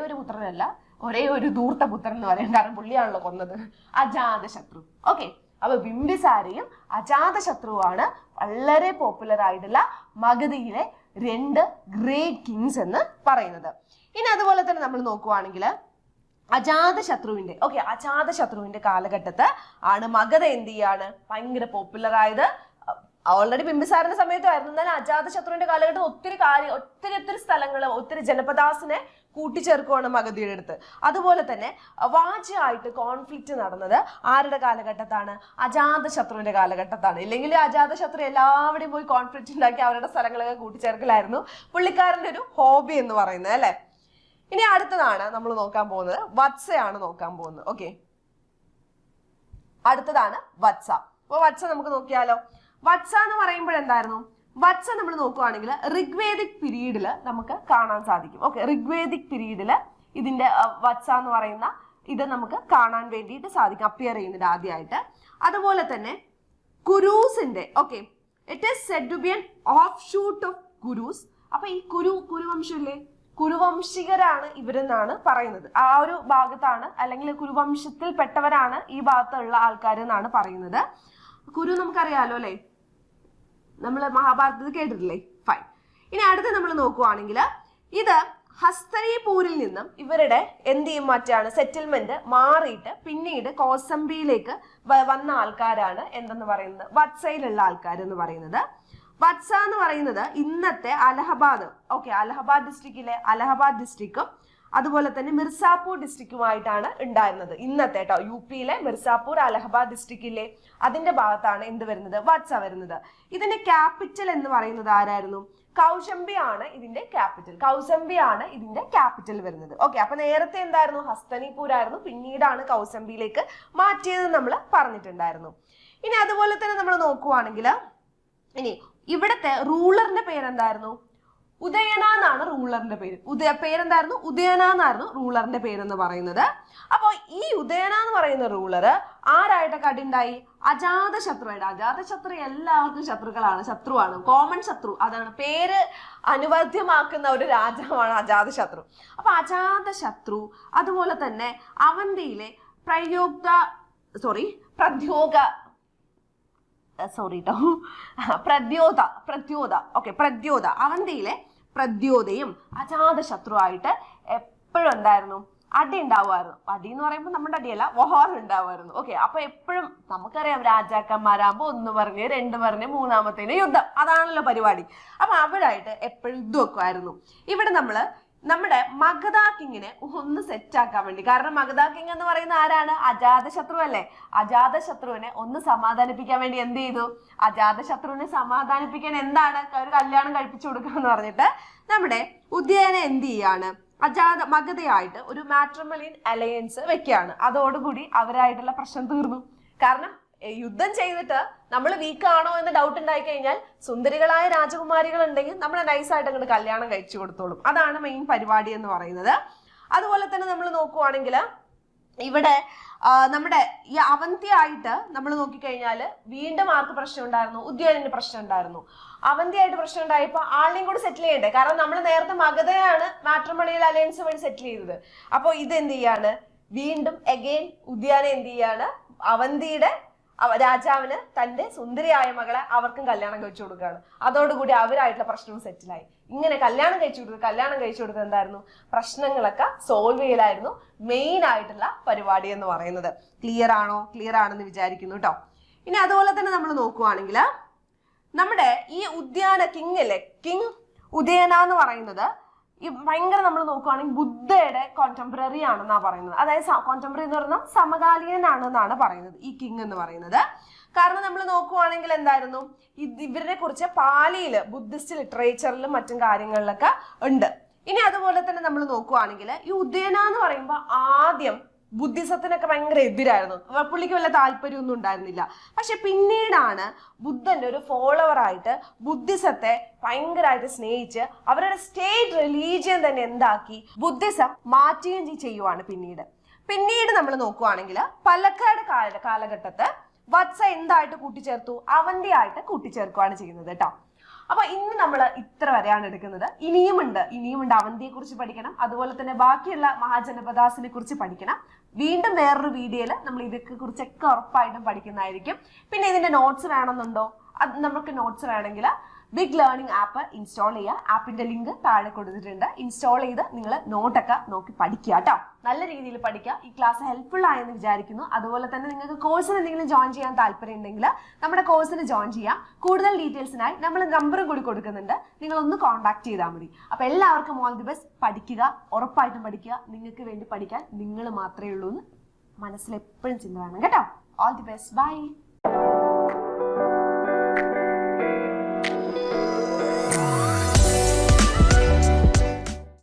Speaker 1: ഒരു പുത്രനല്ല, ഒരേ ഒരു ധൂർത്ത പുത്രൻ എന്ന് പറയാം. കാരണം പുള്ളിയാണല്ലോ കൊന്നത്, അജാതശത്രു. ഓക്കെ, അപ്പൊ ബിംബിസാരയും അജാതശത്രുവാണ് വളരെ പോപ്പുലർ ആയിട്ടുള്ള മഗധയിലെ 2 ഗ്രേറ്റ് കിങ്സ് എന്ന് പറയുന്നത്. ഇനി അതുപോലെ തന്നെ നമ്മൾ നോക്കുവാണെങ്കിൽ അജാതശത്രുവിന്റെ കാലഘട്ടത്ത് ആണ് മഗധ എന്ത് ചെയ്യാണ് ഭയങ്കര പോപ്പുലർ ആയത്. ഓൾറെഡി ബിംബിസാറിന്റെ സമയത്തായിരുന്നു. എന്നാലും അജാതശത്രുവിന്റെ കാലഘട്ടം ഒത്തിരി സ്ഥലങ്ങൾ, ഒത്തിരി ജനപദാസിനെ കൂട്ടിച്ചേർക്കുവാണ് മഗധയുടെ അടുത്ത്. അതുപോലെ തന്നെ വാജ്യമായിട്ട് കോൺഫ്ലിക്റ്റ് നടന്നത് ആരുടെ കാലഘട്ടത്താണ്? അജാതശത്രുവിന്റെ കാലഘട്ടത്താണ്. ഇല്ലെങ്കിൽ അജാതശത്രു എല്ലാവരുടെയും പോയി കോൺഫ്ലിക്റ്റ് ഉണ്ടാക്കി അവരുടെ സ്ഥലങ്ങളൊക്കെ കൂട്ടിച്ചേർക്കലായിരുന്നു പുള്ളിക്കാരന്റെ ഒരു ഹോബി എന്ന് പറയുന്നത് അല്ലെ. ഇനി അടുത്തതാണ് നമ്മൾ നോക്കാൻ പോകുന്നത്, വത്സയാണ് നോക്കാൻ പോകുന്നത്. ഓക്കെ, അടുത്തതാണ് വത്സ. അപ്പൊ വത്സ നമുക്ക് നോക്കിയാലോ. വത്സ എന്ന് പറയുമ്പോൾ എന്തായിരുന്നു? വത്സ നമ്മൾ നോക്കുവാണെങ്കിൽ ഋഗ്വേദിക് പീരീഡില് നമുക്ക് കാണാൻ സാധിക്കും. ഓക്കെ, ഋഗ്വേദിക് പീരീഡില് ഇതിന്റെ വത്സ എന്ന് പറയുന്ന ഇത് നമുക്ക് കാണാൻ വേണ്ടിയിട്ട് സാധിക്കും, അപ്പിയർ ചെയ്യുന്നത് ആദ്യമായിട്ട്. അതുപോലെ തന്നെ കുരൂസിന്റെ, okay, it is said to be an offshoot of Kurus. അപ്പൊ ഈ കുരുവംശമില്ലേ, കുരുവംശികരാണ് ഇവരെന്നാണ് പറയുന്നത്. ആ ഒരു ഭാഗത്താണ്, അല്ലെങ്കിൽ കുരുവംശത്തിൽ പെട്ടവരാണ് ഈ ഭാഗത്തുള്ള ആൾക്കാർ എന്നാണ് പറയുന്നത്. കുരു നമുക്കറിയാലോ അല്ലെ, നമ്മൾ മഹാഭാരതത്തിൽ കേട്ടിട്ടില്ലേ? ഫൈൻ. ഇനി അടുത്ത് നമ്മൾ നോക്കുവാണെങ്കിൽ ഇത് ഹസ്തനീപൂരിൽ നിന്നും ഇവരുടെ എന്ത് ചെയ്യും മാറ്റാണ് സെറ്റിൽമെന്റ് മാറിയിട്ട് പിന്നീട് കോസംബിയിലേക്ക് വന്ന ആൾക്കാരാണ് എന്തെന്ന് പറയുന്നത് വത്സയിലുള്ള ആൾക്കാർ എന്ന് പറയുന്നത്. വത്സ എന്ന് പറയുന്നത് ഇന്നത്തെ അലഹബാദ്, ഓക്കെ, അലഹബാദ് ഡിസ്ട്രിക്റ്റിലെ അലഹബാദ് ഡിസ്ട്രിക്റ്റും അതുപോലെ തന്നെ മിർസാപൂർ ഡിസ്ട്രിക്റ്റുമായിട്ടാണ് ഉണ്ടായിരുന്നത്. ഇന്നത്തെ കേട്ടോ യുപിയിലെ മിർസാപൂർ അലഹബാദ് ഡിസ്ട്രിക്റ്റിലെ അതിന്റെ ഭാഗത്താണ് എന്ത് വരുന്നത്? വത്സ വരുന്നത്. ഇതിന്റെ ക്യാപിറ്റൽ എന്ന് പറയുന്നത് ആരായിരുന്നു? കൗശംബിയാണ് ഇതിന്റെ ക്യാപിറ്റൽ. കൗശംബിയാണ് ഇതിന്റെ ക്യാപിറ്റൽ വരുന്നത്. ഓക്കെ, അപ്പൊ നേരത്തെ എന്തായിരുന്നു? ഹസ്തനിപൂർ ആയിരുന്നു, പിന്നീടാണ് കൗശംബിയിലേക്ക് മാറ്റിയത് നമ്മൾ പറഞ്ഞിട്ടുണ്ടായിരുന്നു. ഇനി അതുപോലെ തന്നെ നമ്മൾ നോക്കുവാണെങ്കിൽ ഇനി ഇവിടുത്തെ റൂളറിന്റെ പേരെന്തായിരുന്നു? ഉദയന എന്നാണ് റൂളറിന്റെ പേര്. പേരെന്തായിരുന്നു? ഉദയന എന്നായിരുന്നു റൂളറിന്റെ പേരെന്ന് പറയുന്നത്. അപ്പൊ ഈ ഉദയന എന്ന് പറയുന്ന റൂളർ ആരായിട്ടൊക്കെ അടിയുണ്ടായി? അജാതശത്രുവായിട്ട്. അജാതശത്രു എല്ലാവർക്കും ശത്രുവാണ്, കോമൺ ശത്രു. അതാണ് പേര് അനുവദ്യമാക്കുന്ന ഒരു രാജാവാണ് അജാതശത്രു. അപ്പൊ അജാതശത്രു അതുപോലെ തന്നെ അവന്തിയിലെ പ്രദ്യോത അവന്തിയിലെ പ്രദ്യോതയും അജാതശത്രുവായിട്ട് എപ്പോഴും എന്തായിരുന്നു, അടി ഉണ്ടാവുമായിരുന്നു. അടി എന്ന് പറയുമ്പോൾ നമ്മുടെ അടിയല്ല, വഹാർ ഉണ്ടാവുമായിരുന്നു. ഓക്കെ, അപ്പൊ എപ്പോഴും നമുക്കറിയാം രാജാക്കന്മാരാകുമ്പോ 1 പറഞ്ഞ് 2 പറഞ്ഞ് 3-മത്തേന് യുദ്ധം, അതാണല്ലോ പരിപാടി. അപ്പൊ അവരായിട്ട് എപ്പോഴും യുദ്ധം വെക്കുമായിരുന്നു. ഇവിടെ നമ്മുടെ മഗധ കിങ്ങിനെ ഒന്ന് സെറ്റ് ആക്കാൻ വേണ്ടി, കാരണം മഗധ കിങ് എന്ന് പറയുന്ന ആരാണ്, അജാതശത്രു അല്ലേ. അജാതശത്രുവിനെ ഒന്ന് സമാധാനിപ്പിക്കാൻ വേണ്ടി എന്ത് ചെയ്തു, അജാതശത്രുവിനെ സമാധാനിപ്പിക്കാൻ എന്താണ്, ഒരു കല്യാണം കഴിപ്പിച്ചു കൊടുക്കുക എന്ന് പറഞ്ഞിട്ട് നമ്മുടെ ഉദയനെ എന്ത് ചെയ്യാണ്, മഗധയായിട്ട് ഒരു മാട്രിമോണിയൽ അലയൻസ് വെക്കുകയാണ്. അതോടുകൂടി അവരായിട്ടുള്ള പ്രശ്നം തീർന്നു. കാരണം യുദ്ധം ചെയ്തിട്ട് നമ്മൾ വീക്കാണോ എന്ന് ഡൗട്ട് ഉണ്ടായി കഴിഞ്ഞാൽ സുന്ദരികളായ രാജകുമാരികൾ ഉണ്ടെങ്കിൽ നമ്മളെ നൈസായിട്ട് അങ്ങോട്ട് കല്യാണം കഴിച്ചു കൊടുത്തോളും. അതാണ് മെയിൻ പരിപാടി എന്ന് പറയുന്നത്. അതുപോലെ തന്നെ നമ്മൾ നോക്കുവാണെങ്കിൽ ഇവിടെ നമ്മുടെ ഈ അവന്തിയായിട്ട് നമ്മൾ നോക്കിക്കഴിഞ്ഞാൽ വീണ്ടും ആർക്ക് പ്രശ്നം ഉണ്ടായിരുന്നു, ഉദ്യാനിന് പ്രശ്നം ഉണ്ടായിരുന്നു. അവന്തിയായിട്ട് പ്രശ്നം ഉണ്ടായപ്പോൾ ആളിനെയും കൂടി സെറ്റിൽ ചെയ്യണ്ടേ, കാരണം നമ്മൾ നേരത്തെ മഗധയാണ് മാട്രിമോണിയൽ അലയൻസ് വഴി സെറ്റിൽ ചെയ്തത്. അപ്പോൾ ഇത് എന്ത് ചെയ്യാണ്, വീണ്ടും അഗെയിൻ ഉദ്യാനെ എന്ത് ചെയ്യാണ്, അവന്തിയുടെ രാജാവിന് തന്റെ സുന്ദരിയായ മകളെ അവർക്കും കല്യാണം കഴിച്ചു കൊടുക്കുകയാണ്. അതോടുകൂടി അവരായിട്ടുള്ള പ്രശ്നവും സെറ്റിലായി. ഇങ്ങനെ കല്യാണം കഴിച്ചു കൊടുത്ത് എന്തായിരുന്നു, പ്രശ്നങ്ങളൊക്കെ സോൾവ് ചെയ്യലായിരുന്നു മെയിൻ ആയിട്ടുള്ള പരിപാടി എന്ന് പറയുന്നത്. ക്ലിയർ ആണെന്ന് വിചാരിക്കുന്നു കേട്ടോ. ഇനി അതുപോലെ തന്നെ നമ്മൾ നോക്കുവാണെങ്കിൽ നമ്മുടെ ഈ ഉദ്യാന കിങ് അല്ലേ, കിങ് ഉദയന എന്ന് പറയുന്നത് ഈ ഭയങ്കര നമ്മൾ നോക്കുവാണെങ്കിൽ ബുദ്ധയുടെ കോണ്ടംപററി ആണെന്നാ പറയുന്നത്. അതായത് കോണ്ടംപററി എന്ന് പറഞ്ഞാൽ സമകാലീനാണെന്നാണ് പറയുന്നത് ഈ കിങ് എന്ന് പറയുന്നത്. കാരണം നമ്മൾ നോക്കുവാണെങ്കിൽ എന്തായിരുന്നു, ഇവരെ കുറിച്ച് പാലിയില് ബുദ്ധിസ്റ്റ് ലിറ്ററേച്ചറിലും മറ്റും കാര്യങ്ങളിലൊക്കെ ഉണ്ട്. ഇനി അതുപോലെ തന്നെ നമ്മൾ നോക്കുവാണെങ്കിൽ ഈ ഉദയന എന്ന് പറയുമ്പോൾ ആദ്യം ബുദ്ധിസത്തിനൊക്കെ ഭയങ്കര എതിരായിരുന്നു, പുള്ളിക്ക് വല്ല താല്പര്യമൊന്നും ഉണ്ടായിരുന്നില്ല. പക്ഷെ പിന്നീടാണ് ബുദ്ധന്റെ ഒരു ഫോളോവർ ആയിട്ട് ബുദ്ധിസത്തെ ഭയങ്കരമായിട്ട് സ്നേഹിച്ച് അവരുടെ സ്റ്റേറ്റ് റിലീജിയൻ തന്നെ എന്താക്കി, ബുദ്ധിസം മാറ്റുകയും ചെയ്യുവാണ് പിന്നീട് നമ്മൾ നോക്കുവാണെങ്കിൽ പലക്കാട് കാലഘട്ടത്ത് വത്സ എന്തായിട്ട് കൂട്ടിച്ചേർത്തു, അവന്തിയായിട്ട് കൂട്ടിച്ചേർക്കുകയാണ് ചെയ്യുന്നത് കേട്ടോ. അപ്പൊ ഇന്ന് നമ്മൾ ഇത്ര വരെയാണ് എടുക്കുന്നത്. ഇനിയുമുണ്ട് അവന്തിയെ കുറിച്ച് പഠിക്കണം, അതുപോലെ തന്നെ ബാക്കിയുള്ള മഹാജനപദാസിനെ കുറിച്ച് പഠിക്കണം. വീണ്ടും വേറൊരു വീഡിയോയിൽ നമ്മൾ ഇതൊക്കെ കുറിച്ചൊക്കെ ഉറപ്പായിട്ടും പഠിക്കുന്നതായിരിക്കും. പിന്നെ ഇതിന്റെ നോട്ട്സ് വേണമെന്നുണ്ടോ, അത് നമുക്ക് നോട്ട്സ് വേണമെങ്കിൽ ബിഗ് ലേണിംഗ് ആപ്പ് ഇൻസ്റ്റാൾ ചെയ്യുക. ആപ്പിന്റെ ലിങ്ക് താഴെ കൊടുത്തിട്ടുണ്ട്. ഇൻസ്റ്റാൾ ചെയ്ത് നിങ്ങൾ നോട്ടൊക്കെ നോക്കി പഠിക്കുക കേട്ടോ. നല്ല രീതിയിൽ പഠിക്കുക. ഈ ക്ലാസ് ഹെൽപ്ഫുൾ ആയെന്ന് വിചാരിക്കുന്നു. അതുപോലെ തന്നെ നിങ്ങൾക്ക് കോഴ്സിന് എന്തെങ്കിലും ജോയിൻ ചെയ്യാൻ താല്പര്യം ഉണ്ടെങ്കിൽ നമ്മുടെ കോഴ്സിന് ജോയിൻ ചെയ്യാം. കൂടുതൽ ഡീറ്റെയിൽസിനായി നമ്മൾ നമ്പറും കൂടി കൊടുക്കുന്നുണ്ട്, നിങ്ങളൊന്ന് കോൺടാക്ട് ചെയ്താൽ മതി. അപ്പൊ എല്ലാവർക്കും ഓൾ ദി ബെസ്റ്റ്. പഠിക്കുക, ഉറപ്പായിട്ടും പഠിക്കുക. നിങ്ങൾക്ക് വേണ്ടി പഠിക്കാൻ നിങ്ങൾ മാത്രമേ ഉള്ളൂ എന്ന് മനസ്സിൽ എപ്പോഴും ചിന്ത വേണം കേട്ടോ. All the best, by.